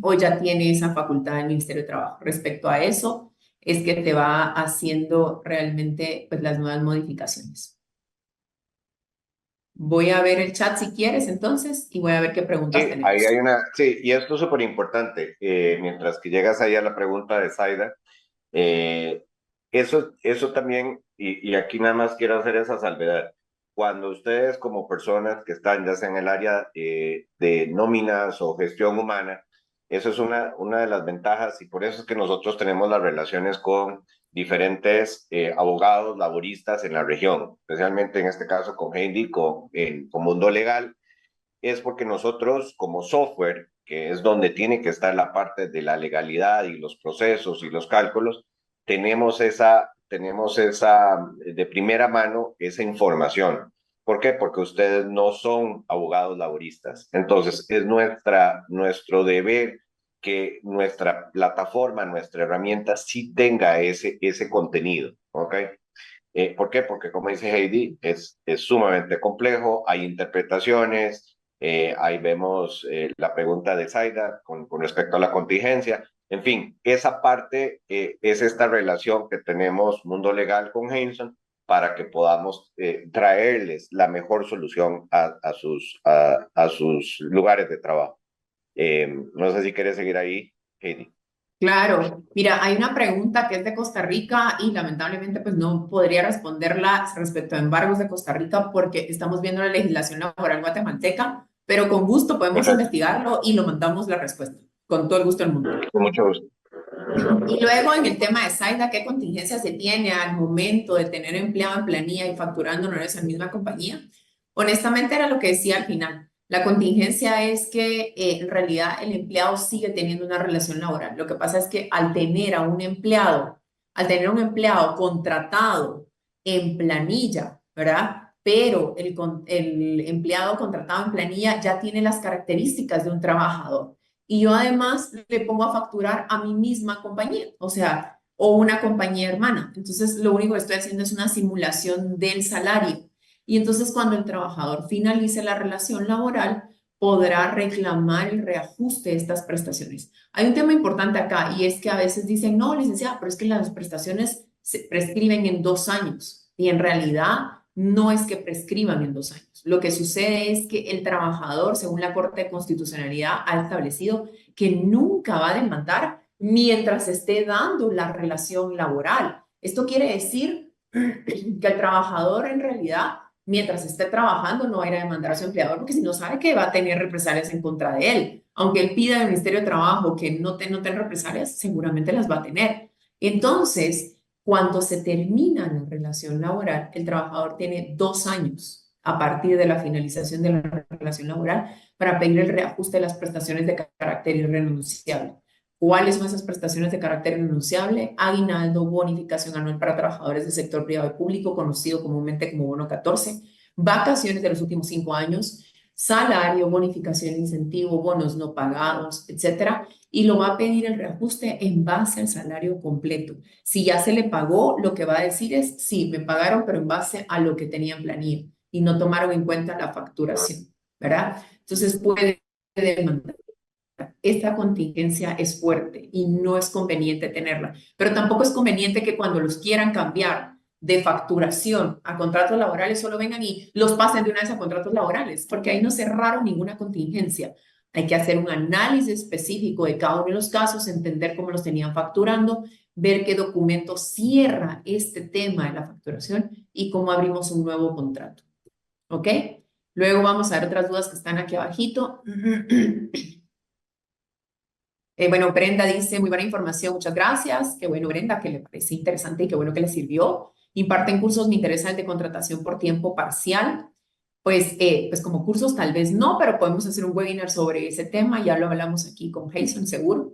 Hoy ya tiene esa facultad el Ministerio de Trabajo. Respecto a eso, es que te va haciendo realmente pues las nuevas modificaciones. Voy a ver el chat si quieres entonces y voy a ver qué preguntas Sí, tenemos. ahí hay sí, y esto es súper importante. Mientras que llegas ahí a la pregunta de Zaida, eso también, y aquí nada más quiero hacer esa salvedad. Cuando ustedes como personas que están ya sea en el área de nóminas o gestión humana, Eso es una de las ventajas y por eso es que nosotros tenemos las relaciones con diferentes abogados laboristas en la región, especialmente en este caso con Heidi, con Mundo Legal, es porque nosotros como software, que es donde tiene que estar la parte de la legalidad y los procesos y los cálculos, tenemos esa de primera mano esa información. ¿Por qué? Porque ustedes no son abogados laboristas. Entonces, es nuestro deber que nuestra plataforma, nuestra herramienta sí tenga ese contenido, ¿ok? ¿Por qué? Porque como dice Heidi, es sumamente complejo, hay interpretaciones, ahí vemos la pregunta de Zaida con respecto a la contingencia. En fin, esa parte es esta relación que tenemos Mundo Legal con Jameson para que podamos traerles la mejor solución a sus lugares de trabajo. No sé si quieres seguir ahí, Heidi. Claro, mira, hay una pregunta que es de Costa Rica y lamentablemente pues no podría responderla respecto a embargos de Costa Rica porque estamos viendo la legislación laboral guatemalteca, pero con gusto podemos Perfecto. investigarlo y lo mandamos la respuesta, con todo el gusto del mundo. Con mucho gusto. Y luego en el tema de Zaida, ¿qué contingencia se tiene al momento de tener empleado en planilla y facturando no en esa misma compañía? Honestamente era lo que decía al final. La contingencia es que en realidad el empleado sigue teniendo una relación laboral. Lo que pasa es que al tener un empleado contratado en planilla, ¿verdad? Pero el empleado contratado en planilla ya tiene las características de un trabajador. Y yo además le pongo a facturar a mi misma compañía, o sea, o una compañía hermana. Entonces, lo único que estoy haciendo es una simulación del salario. Y entonces, cuando el trabajador finalice la relación laboral, podrá reclamar el reajuste de estas prestaciones. Hay un tema importante acá y es que a veces dicen, no, licenciada, pero es que las prestaciones se prescriben en 2 años. Y en realidad no es que prescriban en 2 años. Lo que sucede es que el trabajador, según la Corte de Constitucionalidad, ha establecido que nunca va a demandar mientras esté dando la relación laboral. Esto quiere decir que el trabajador en realidad, mientras esté trabajando, no va a ir a demandar a su empleador porque si no sabe que va a tener represalias en contra de él. Aunque él pida al Ministerio de Trabajo que no tenga represalias, seguramente las va a tener. Entonces, cuando se termina la relación laboral, el trabajador tiene 2 años a partir de la finalización de la relación laboral para pedir el reajuste de las prestaciones de carácter irrenunciable. ¿Cuáles son esas prestaciones de carácter irrenunciable? Aguinaldo, bonificación anual para trabajadores del sector privado y público, conocido comúnmente como bono 14, vacaciones de los últimos 5 años, salario, bonificación, incentivo, bonos no pagados, etcétera, y lo va a pedir el reajuste en base al salario completo. Si ya se le pagó, lo que va a decir es, sí, me pagaron, pero en base a lo que tenía en planilla y no tomaron en cuenta la facturación, ¿verdad? Entonces puede demandar. Esta contingencia es fuerte y no es conveniente tenerla, pero tampoco es conveniente que cuando los quieran cambiar de facturación a contratos laborales solo vengan y los pasen de una vez a contratos laborales, porque ahí no cerraron ninguna contingencia. Hay que hacer un análisis específico de cada uno de los casos, entender cómo los tenían facturando, ver qué documento cierra este tema de la facturación y cómo abrimos un nuevo contrato. ¿Ok? Luego vamos a ver otras dudas que están aquí abajito. Bueno, Brenda dice, muy buena información, muchas gracias. Qué bueno, Brenda, que le parece interesante y qué bueno que le sirvió. Imparten cursos, me interesa el de contratación por tiempo parcial. Pues como cursos tal vez no, pero podemos hacer un webinar sobre ese tema, ya lo hablamos aquí con Jason, seguro.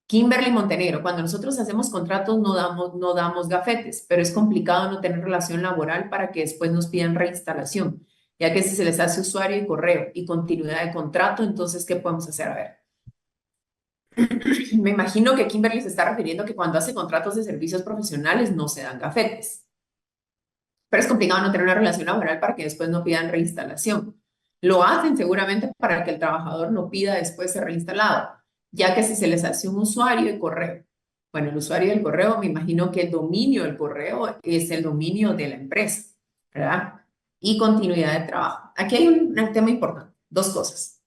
Kimberly Montenegro, cuando nosotros hacemos contratos no damos gafetes, pero es complicado no tener relación laboral para que después nos pidan reinstalación, ya que si se les hace usuario y correo y continuidad de contrato, entonces, ¿qué podemos hacer? A ver. Me imagino que Kimberly se está refiriendo que cuando hace contratos de servicios profesionales no se dan gafetes. Pero es complicado no tener una relación laboral para que después no pidan reinstalación. Lo hacen seguramente para que el trabajador no pida después ser reinstalado, ya que si se les hace un usuario y correo. Bueno, el usuario del correo, me imagino que el dominio del correo es el dominio de la empresa, ¿verdad? Y continuidad de trabajo. Aquí hay un tema importante, 2 cosas.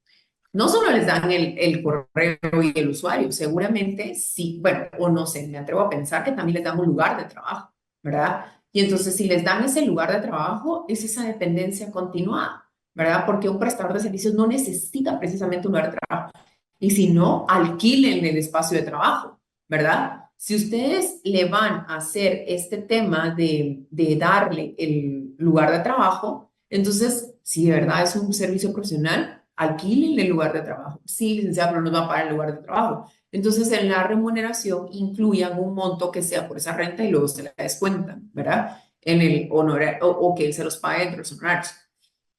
No solo les dan el correo y el usuario, seguramente sí, bueno, o no sé, me atrevo a pensar que también les dan un lugar de trabajo, ¿verdad? Y entonces si les dan ese lugar de trabajo, es esa dependencia continuada. ¿verdad? Porque un prestador de servicios no necesita precisamente un lugar de trabajo. Y si no, alquilen el espacio de trabajo, ¿verdad? Si ustedes le van a hacer este tema de darle el lugar de trabajo, entonces, si de verdad es un servicio profesional, alquilen el lugar de trabajo. Sí, licenciado, pero nos va a pagar el lugar de trabajo. Entonces, en la remuneración incluyan un monto que sea por esa renta y luego se la descuentan, ¿verdad? En el honorario, o que él se los pague entre los honorarios.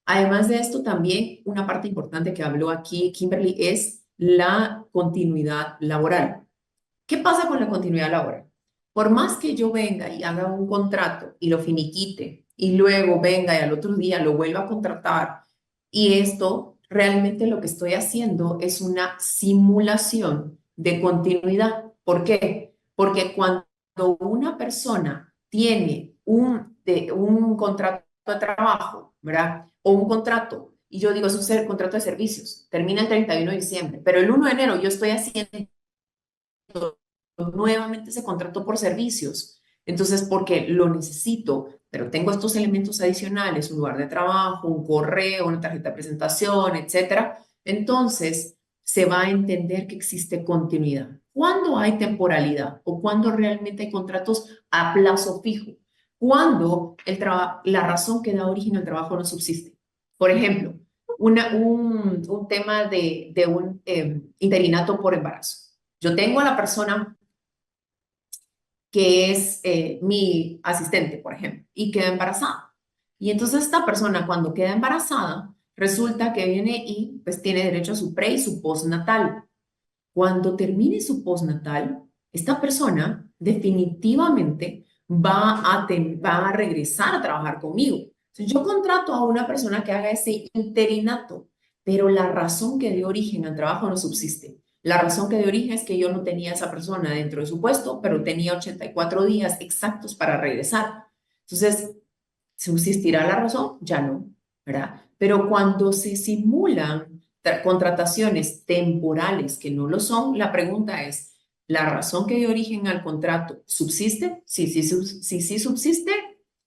Además de esto, también una parte importante que habló aquí Kimberly es la continuidad laboral. ¿Qué pasa con la continuidad laboral? Por más que yo venga y haga un contrato y lo finiquite y luego venga y al otro día lo vuelva a contratar y esto realmente lo que estoy haciendo es una simulación de continuidad. ¿Por qué? Porque cuando una persona tiene un contrato de trabajo, ¿verdad? O un contrato, y yo digo, eso es el contrato de servicios, termina el 31 de diciembre, pero el 1 de enero yo estoy haciendo nuevamente ese contrato por servicios. Entonces, porque lo necesito, pero tengo estos elementos adicionales, un lugar de trabajo, un correo, una tarjeta de presentación, etcétera. Entonces, se va a entender que existe continuidad. ¿Cuándo hay temporalidad o cuándo realmente hay contratos a plazo fijo? Cuando la razón que da origen al trabajo no subsiste. Por ejemplo, un tema de un interinato por embarazo. Yo tengo a la persona que es mi asistente, por ejemplo, y queda embarazada. Y entonces esta persona cuando queda embarazada, resulta que viene y pues tiene derecho a su pre y su postnatal. Cuando termine su postnatal, esta persona definitivamente va a regresar a trabajar conmigo. Entonces, yo contrato a una persona que haga ese interinato, pero la razón que dio origen al trabajo no subsiste. La razón que dio origen es que yo no tenía a esa persona dentro de su puesto, pero tenía 84 días exactos para regresar. Entonces, ¿subsistirá la razón? Ya no, ¿verdad? Pero cuando se simulan contrataciones temporales que no lo son, la pregunta es, ¿la razón que dio origen al contrato subsiste? Sí, subsiste,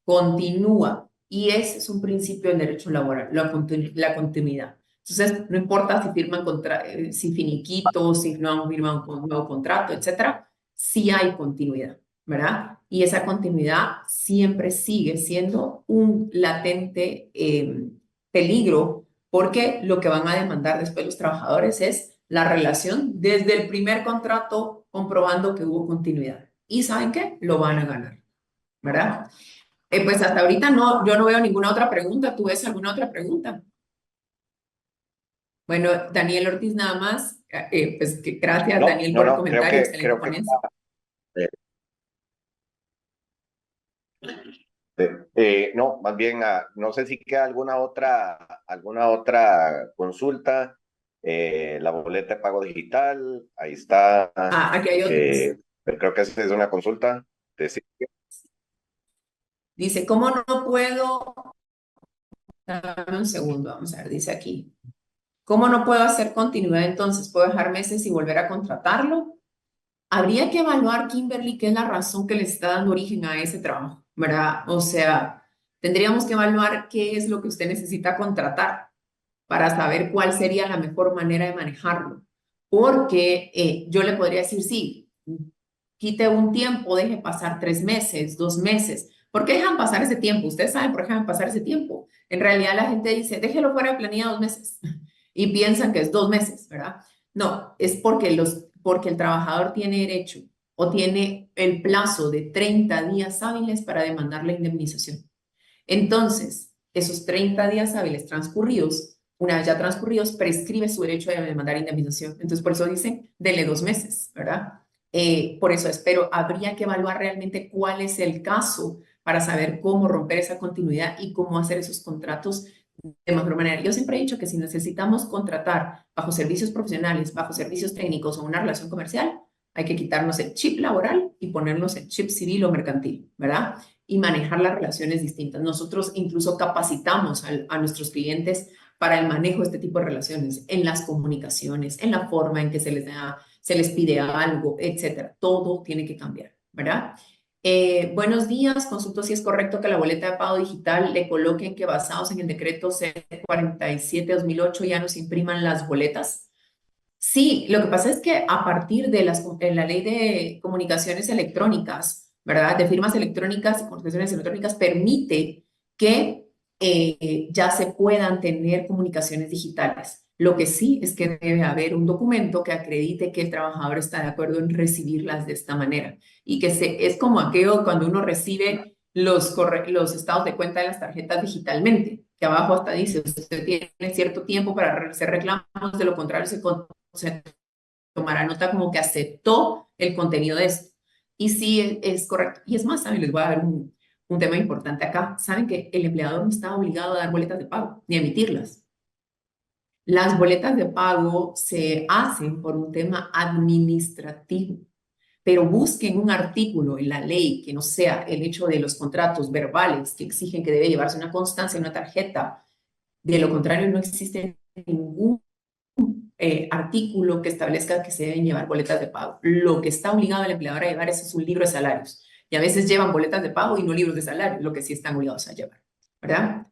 continúa. Y ese es un principio del derecho laboral, la continuidad. Entonces, no importa si firman si finiquito, si no han firmado un nuevo contrato, etcétera, sí hay continuidad, ¿verdad? Y esa continuidad siempre sigue siendo un latente peligro porque lo que van a demandar después los trabajadores es la relación desde el primer contrato comprobando que hubo continuidad. ¿Y saben qué? Lo van a ganar, ¿verdad? Pues hasta ahorita no, yo no veo ninguna otra pregunta. ¿Tú ves alguna otra pregunta? Bueno, Daniel Ortiz nada más. Pues gracias, Daniel, por el comentario. Excelente ponencia. No, más bien, no sé si queda alguna otra consulta. La boleta de pago digital, ahí está. Aquí hay otros. Creo que esa es una consulta. Dice, ¿cómo no puedo? Dame un segundo, vamos a ver, dice aquí. ¿Cómo no puedo hacer continuidad entonces? ¿Puedo dejar meses y volver a contratarlo? Habría que evaluar, Kimberly, qué es la razón que le está dando origen a ese trabajo, ¿verdad? O sea, tendríamos que evaluar qué es lo que usted necesita contratar para saber cuál sería la mejor manera de manejarlo. Porque yo le podría decir, sí, quite un tiempo, deje pasar 3 meses, 2 meses. ¿Por qué dejan pasar ese tiempo? Ustedes saben por qué dejan pasar ese tiempo. En realidad la gente dice, déjelo fuera de planilla 2 meses y piensan que es 2 meses, ¿verdad? No, es porque el trabajador tiene derecho o tiene el plazo de 30 días hábiles para demandar la indemnización. Entonces, esos 30 días hábiles transcurridos, una vez ya transcurridos, prescribe su derecho a demandar indemnización. Entonces, por eso dicen, dele 2 meses, ¿verdad? Por eso espero, habría que evaluar realmente cuál es el caso para saber cómo romper esa continuidad y cómo hacer esos contratos de mejor manera. Yo siempre he dicho que si necesitamos contratar bajo servicios profesionales, bajo servicios técnicos o una relación comercial, hay que quitarnos el chip laboral y ponernos el chip civil o mercantil, ¿verdad? Y manejar las relaciones distintas. Nosotros incluso capacitamos a nuestros clientes para el manejo de este tipo de relaciones, en las comunicaciones, en la forma en que se les pide algo, etcétera. Todo tiene que cambiar, ¿verdad? Buenos días, consulto si es correcto que la boleta de pago digital le coloquen que basados en el decreto C47/2008 ya nos impriman las boletas. Sí, lo que pasa es que a partir de la ley de comunicaciones electrónicas, ¿verdad? De firmas electrónicas y comunicaciones electrónicas permite que ya se puedan tener comunicaciones digitales. Lo que sí es que debe haber un documento que acredite que el trabajador está de acuerdo en recibirlas de esta manera y que es como aquello cuando uno recibe los estados de cuenta de las tarjetas digitalmente, que abajo hasta dice, usted tiene cierto tiempo para hacer reclamos, de lo contrario se tomará nota como que aceptó el contenido de esto. Y sí es correcto. Y es más, ¿saben? Les voy a dar un tema importante acá. Saben que el empleador no está obligado a dar boletas de pago ni a emitirlas. Las boletas de pago se hacen por un tema administrativo, pero busquen un artículo en la ley que no sea el hecho de los contratos verbales que exigen que debe llevarse una constancia en una tarjeta. De lo contrario, no existe ningún artículo que establezca que se deben llevar boletas de pago. Lo que está obligado el empleador a llevar es un libro de salarios. Y a veces llevan boletas de pago y no libros de salarios, lo que sí están obligados a llevar, ¿verdad?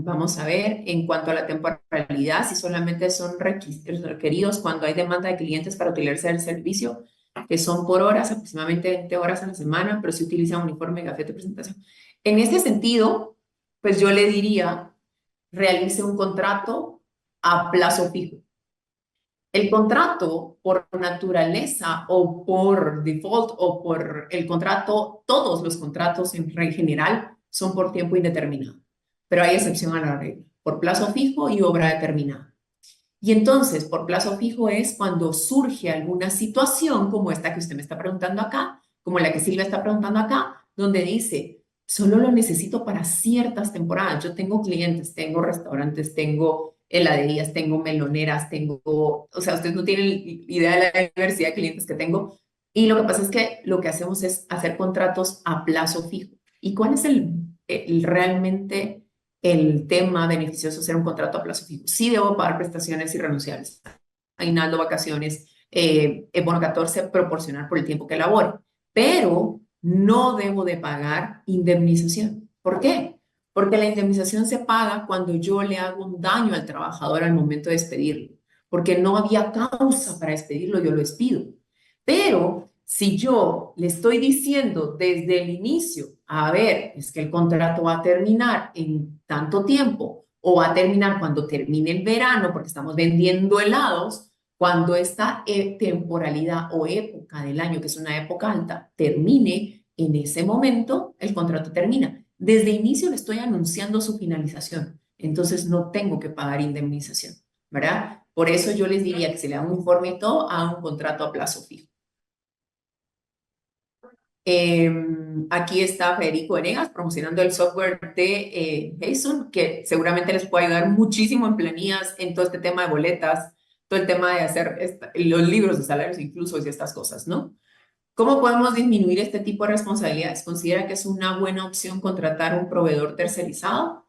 Vamos a ver, en cuanto a la temporalidad, si solamente son requeridos cuando hay demanda de clientes para utilizar el servicio, que son por horas, aproximadamente 20 horas a la semana, pero se utiliza un uniforme, gafete de presentación. En este sentido, pues yo le diría, realice un contrato a plazo fijo. El contrato, por naturaleza o por default o por el contrato, todos los contratos en general son por tiempo indeterminado, pero hay excepción a la regla, por plazo fijo y obra determinada. Y entonces, por plazo fijo es cuando surge alguna situación como esta que usted me está preguntando acá, como la que Silvia está preguntando acá, donde dice, solo lo necesito para ciertas temporadas. Yo tengo clientes, tengo restaurantes, tengo heladerías, tengo meloneras, o sea, ustedes no tienen idea de la diversidad de clientes que tengo. Y lo que pasa es que lo que hacemos es hacer contratos a plazo fijo. ¿Y cuál es realmente el tema beneficioso de hacer un contrato a plazo fijo? Sí debo pagar prestaciones irrenunciables, aguinaldo, vacaciones, bono 14, proporcional por el tiempo que labore, pero no debo de pagar indemnización. ¿Por qué? Porque la indemnización se paga cuando yo le hago un daño al trabajador al momento de despedirlo, porque no había causa para despedirlo, yo lo despido. Pero si yo le estoy diciendo desde el inicio, a ver, es que el contrato va a terminar en tanto tiempo o va a terminar cuando termine el verano porque estamos vendiendo helados, cuando esta temporalidad o época del año, que es una época alta, termine, en ese momento el contrato termina. Desde el inicio le estoy anunciando su finalización, entonces no tengo que pagar indemnización, ¿verdad? Por eso yo les diría que se le da un informe y todo a un contrato a plazo fijo. Aquí está Federico Venegas promocionando el software de Jason, que seguramente les puede ayudar muchísimo en planillas, en todo este tema de boletas, todo el tema de hacer los libros de salarios incluso y estas cosas, ¿no? ¿Cómo podemos disminuir este tipo de responsabilidades? ¿Considera que es una buena opción contratar un proveedor tercerizado?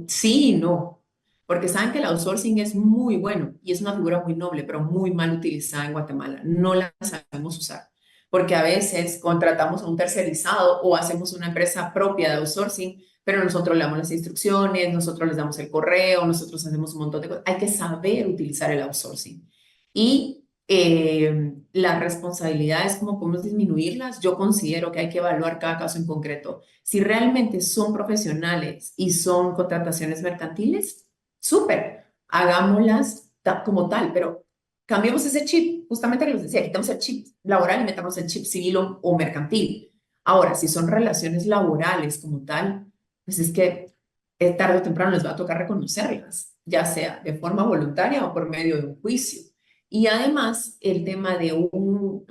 Sí y no, porque saben que el outsourcing es muy bueno y es una figura muy noble, pero muy mal utilizada en Guatemala. No la sabemos usar, porque a veces contratamos a un tercerizado o hacemos una empresa propia de outsourcing, pero nosotros le damos las instrucciones, nosotros les damos el correo, nosotros hacemos un montón de cosas. Hay que saber utilizar el outsourcing. Y las responsabilidades, ¿cómo podemos disminuirlas? Yo considero que hay que evaluar cada caso en concreto. Si realmente son profesionales y son contrataciones mercantiles, súper, hagámoslas como tal, pero cambiemos ese chip, justamente les decía, quitamos el chip laboral y metamos el chip civil o mercantil. Ahora, si son relaciones laborales como tal, pues es que tarde o temprano les va a tocar reconocerlas, ya sea de forma voluntaria o por medio de un juicio. Y además, el tema de un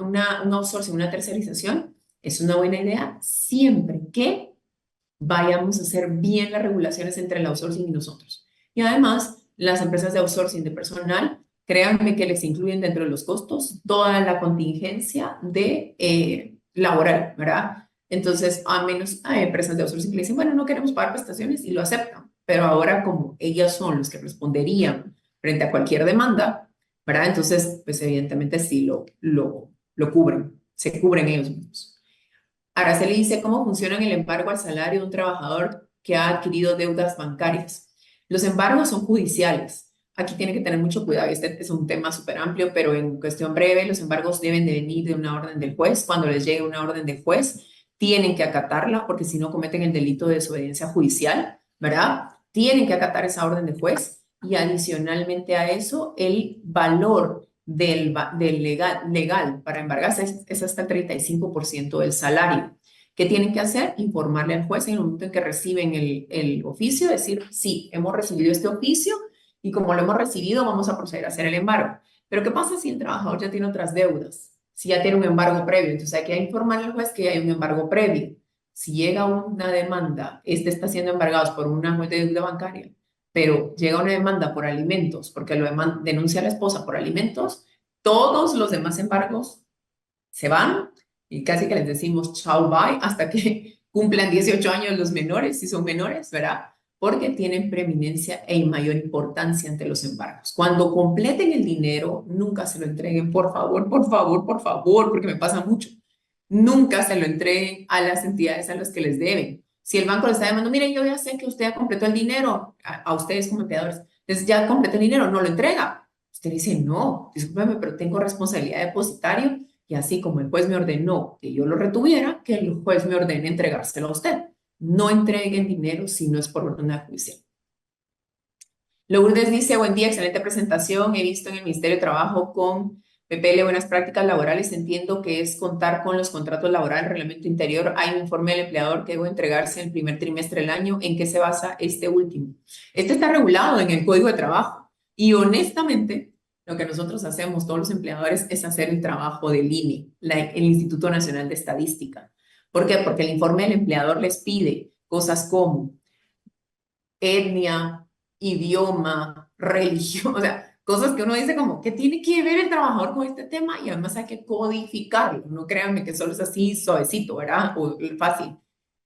outsourcing, una tercerización, es una buena idea siempre que vayamos a hacer bien las regulaciones entre el outsourcing y nosotros. Y además, las empresas de outsourcing de personal, créanme que les incluyen dentro de los costos toda la contingencia de laboral, ¿verdad? Entonces, a menos hay empresas de outsourcing que le dicen, bueno, no queremos pagar prestaciones y lo aceptan. Pero ahora, como ellas son los que responderían frente a cualquier demanda, ¿verdad? Entonces, pues evidentemente sí lo cubren. se cubren ellos mismos. Araceli dice, ¿cómo funciona el embargo al salario de un trabajador que ha adquirido deudas bancarias? Los embargos son judiciales. Aquí tiene que tener mucho cuidado. Este es un tema súper amplio, pero en cuestión breve, los embargos deben de venir de una orden del juez. Cuando les llegue una orden del juez, tienen que acatarla, porque si no cometen el delito de desobediencia judicial, ¿verdad? Tienen que acatar esa orden del juez y adicionalmente a eso, el valor del legal para embargarse es hasta el 35% del salario. ¿Qué tienen que hacer? Informarle al juez en el momento en que reciben el oficio, decir, sí, hemos recibido este oficio y como lo hemos recibido, vamos a proceder a hacer el embargo. Pero ¿qué pasa si el trabajador ya tiene otras deudas? Si ya tiene un embargo previo, entonces hay que informar al juez que hay un embargo previo. Si llega una demanda, este está siendo embargado por una juez de deuda bancaria, pero llega una demanda por alimentos, porque lo denuncia la esposa por alimentos, todos los demás embargos se van y casi que les decimos chao, bye, hasta que cumplan 18 años los menores, si son menores, ¿verdad? Porque tienen preeminencia e mayor importancia ante los embargos. Cuando completen el dinero, nunca se lo entreguen, por favor, por favor, por favor, porque me pasa mucho. Nunca se lo entreguen a las entidades a las que les deben. Si el banco le está demandando, miren, yo ya sé que usted ya completó el dinero, a ustedes como empleadores, entonces ya completó el dinero, no lo entrega. Usted dice, no, discúlpeme, pero tengo responsabilidad de depositario y así como el juez me ordenó que yo lo retuviera, que el juez me ordene entregárselo a usted. No entreguen dinero si no es por orden judicial. Lourdes dice, buen día, excelente presentación. He visto en el Ministerio de Trabajo con PPL Buenas Prácticas Laborales. Entiendo que es contar con los contratos laborales, reglamento interior. Hay un informe del empleador que debe entregarse en el primer trimestre del año. ¿En qué se basa este último? Este está regulado en el Código de Trabajo. Y honestamente, lo que nosotros hacemos, todos los empleadores, es hacer el trabajo del INE, el Instituto Nacional de Estadística. ¿Por qué? Porque el informe del empleador les pide cosas como etnia, idioma, religión, o sea, cosas que uno dice como, ¿qué tiene que ver el trabajador con este tema? Y además hay que codificarlo. No créanme que solo es así suavecito, ¿verdad? O fácil.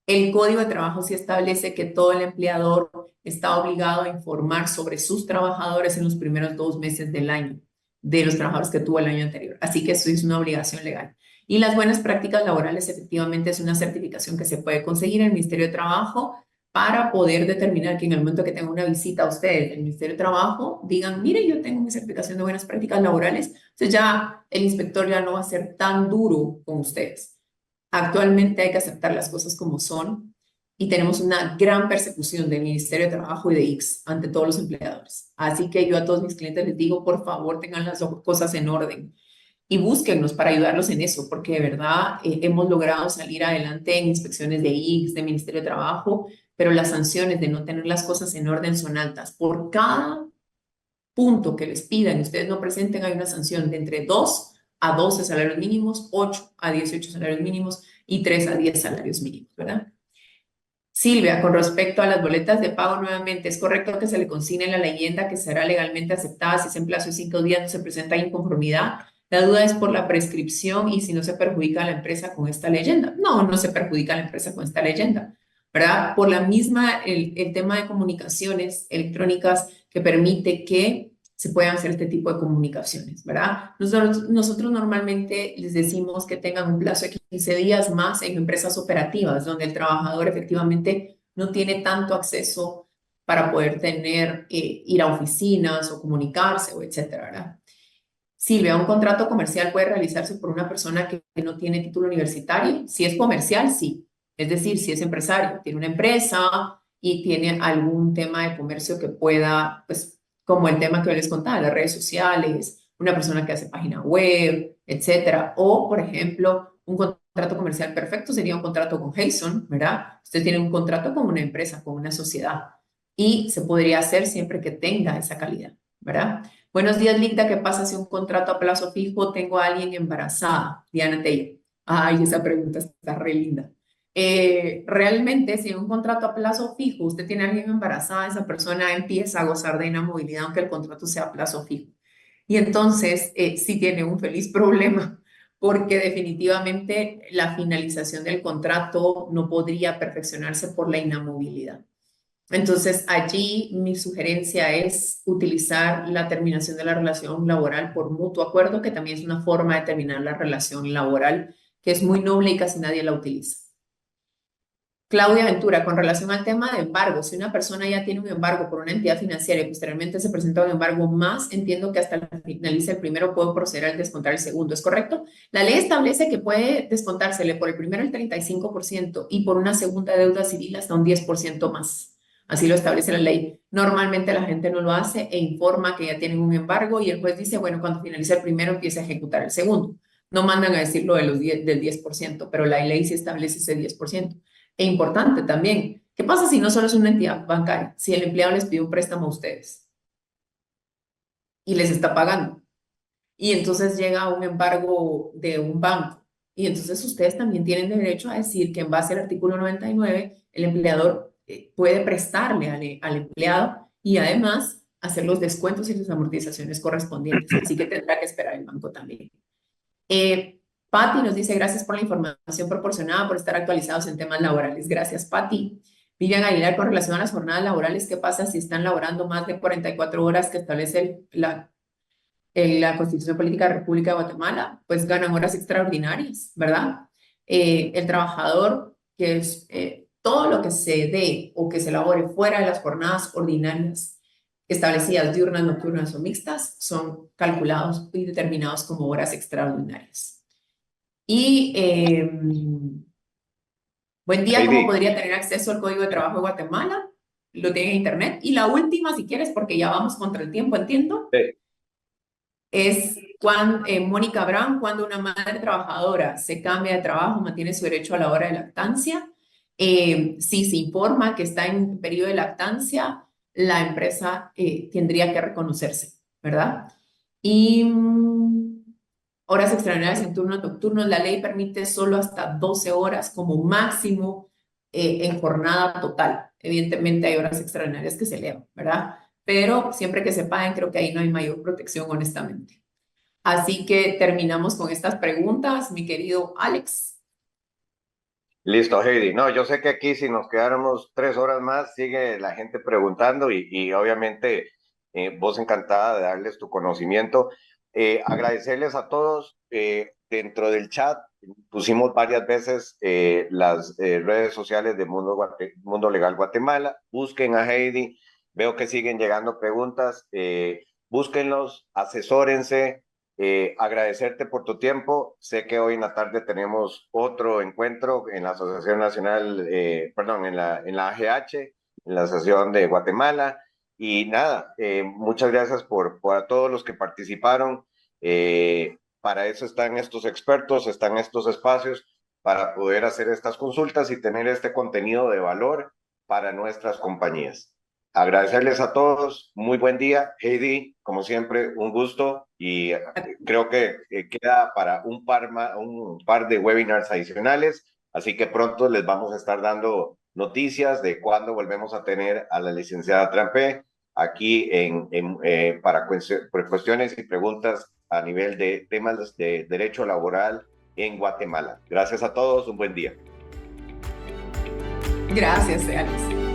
El Código de Trabajo sí establece que todo el empleador está obligado a informar sobre sus trabajadores en los primeros 2 meses del año, de los trabajadores que tuvo el año anterior. Así que eso es una obligación legal. Y las buenas prácticas laborales efectivamente es una certificación que se puede conseguir en el Ministerio de Trabajo para poder determinar que en el momento que tenga una visita a ustedes del Ministerio de Trabajo, digan, mire, yo tengo mi certificación de buenas prácticas laborales, entonces ya el inspector ya no va a ser tan duro con ustedes. Actualmente hay que aceptar las cosas como son y tenemos una gran persecución del Ministerio de Trabajo y de ICS ante todos los empleadores. Así que yo a todos mis clientes les digo, por favor, tengan las cosas en orden y búsquennos para ayudarlos en eso, porque de verdad hemos logrado salir adelante en inspecciones de ICS, de Ministerio de Trabajo, pero las sanciones de no tener las cosas en orden son altas. Por cada punto que les pidan y ustedes no presenten, hay una sanción de entre 2 a 12 salarios mínimos, 8 a 18 salarios mínimos y 3 a 10 salarios mínimos, ¿verdad? Silvia, con respecto a las boletas de pago, nuevamente, ¿es correcto que se le consigne la leyenda que será legalmente aceptada si ese plazo de 5 días no se presenta inconformidad? La duda es por la prescripción y si no se perjudica a la empresa con esta leyenda. No, no se perjudica a la empresa con esta leyenda, ¿verdad? Por la misma, el tema de comunicaciones electrónicas que permite que se puedan hacer este tipo de comunicaciones, ¿verdad? Nosotros normalmente les decimos que tengan un plazo de 15 días más en empresas operativas, donde el trabajador efectivamente no tiene tanto acceso para poder tener, ir a oficinas o comunicarse, o etcétera, ¿verdad? Silvia, ¿un contrato comercial puede realizarse por una persona que no tiene título universitario? Si es comercial, sí. Es decir, si es empresario, tiene una empresa y tiene algún tema de comercio que pueda, pues, como el tema que yo les contaba, las redes sociales, una persona que hace página web, etcétera. O, por ejemplo, un contrato comercial perfecto sería un contrato con Jason, ¿verdad? Usted tiene un contrato con una empresa, con una sociedad. Y se podría hacer siempre que tenga esa calidad, ¿verdad? Buenos días, Linda. ¿Qué pasa si un contrato a plazo fijo tengo a alguien embarazada? Diana Tello. Ay, esa pregunta está re linda. Realmente, si un contrato a plazo fijo, usted tiene a alguien embarazada, esa persona empieza a gozar de inamovilidad, aunque el contrato sea a plazo fijo. Y entonces, sí tiene un feliz problema, porque definitivamente la finalización del contrato no podría perfeccionarse por la inamovilidad. Entonces, allí mi sugerencia es utilizar la terminación de la relación laboral por mutuo acuerdo, que también es una forma de terminar la relación laboral, que es muy noble y casi nadie la utiliza. Claudia Ventura, con relación al tema de embargo, si una persona ya tiene un embargo por una entidad financiera y posteriormente se presenta un embargo más, entiendo que hasta finalice el primero puedo proceder al descontar el segundo, ¿es correcto? La ley establece que puede descontársele por el primero el 35% y por una segunda deuda civil hasta un 10% más. Así lo establece la ley. Normalmente la gente no lo hace e informa que ya tienen un embargo y el juez dice, bueno, cuando finalice el primero empieza a ejecutar el segundo. No mandan a decir lo de del 10%, pero la ley sí establece ese 10%. E importante también, ¿qué pasa si no solo es una entidad bancaria? Si el empleado les pide un préstamo a ustedes y les está pagando, y entonces llega un embargo de un banco, y entonces ustedes también tienen derecho a decir que en base al artículo 99, el empleador puede prestarle al empleado y además hacer los descuentos y las amortizaciones correspondientes. Así que tendrá que esperar el banco también. Patti nos dice, gracias por la información proporcionada, por estar actualizados en temas laborales. Gracias, Patti. Vivian Aguilar, con relación a las jornadas laborales, ¿qué pasa si están laborando más de 44 horas que establece la Constitución Política de la República de Guatemala? Pues ganan horas extraordinarias, ¿verdad? El trabajador, que es todo lo que se dé o que se elabore fuera de las jornadas ordinarias establecidas, diurnas, nocturnas o mixtas, son calculados y determinados como horas extraordinarias. Y buen día, ¿cómo podría tener acceso al Código de Trabajo de Guatemala? Lo tiene en internet. Y la última, si quieres, porque ya vamos contra el tiempo, entiendo, Sí. es cuando, Mónica Brown, cuando una madre trabajadora se cambia de trabajo, mantiene su derecho a la hora de lactancia. Si se informa que está en periodo de lactancia, la empresa tendría que reconocerse, ¿verdad? Y horas extraordinarias en turnos nocturnos, la ley permite solo hasta 12 horas como máximo en jornada total. Evidentemente hay horas extraordinarias que se elevan, ¿verdad? Pero siempre que se paguen, creo que ahí no hay mayor protección, honestamente. Así que terminamos con estas preguntas, mi querido Alex. Listo, Heidi. No, yo sé que aquí si nos quedáramos 3 horas más, sigue la gente preguntando y obviamente vos encantada de darles tu conocimiento. Agradecerles a todos. Dentro del chat pusimos varias veces las redes sociales de Mundo Legal Guatemala. Busquen a Heidi. Veo que siguen llegando preguntas. Búsquenlos, asesórense. Agradecerte por tu tiempo. Sé que hoy en la tarde tenemos otro encuentro en la Asociación Nacional, perdón, en la AGH, en la Asociación de Guatemala. Y nada, muchas gracias a todos los que participaron. Para eso están estos expertos, están estos espacios para poder hacer estas consultas y tener este contenido de valor para nuestras compañías. Agradecerles a todos, muy buen día. Heidi, como siempre, un gusto y creo que queda para un par de webinars adicionales, así que pronto les vamos a estar dando noticias de cuándo volvemos a tener a la licenciada Trampé aquí para cuestiones y preguntas a nivel de temas de derecho laboral en Guatemala. Gracias a todos, un buen día. Gracias, Alex.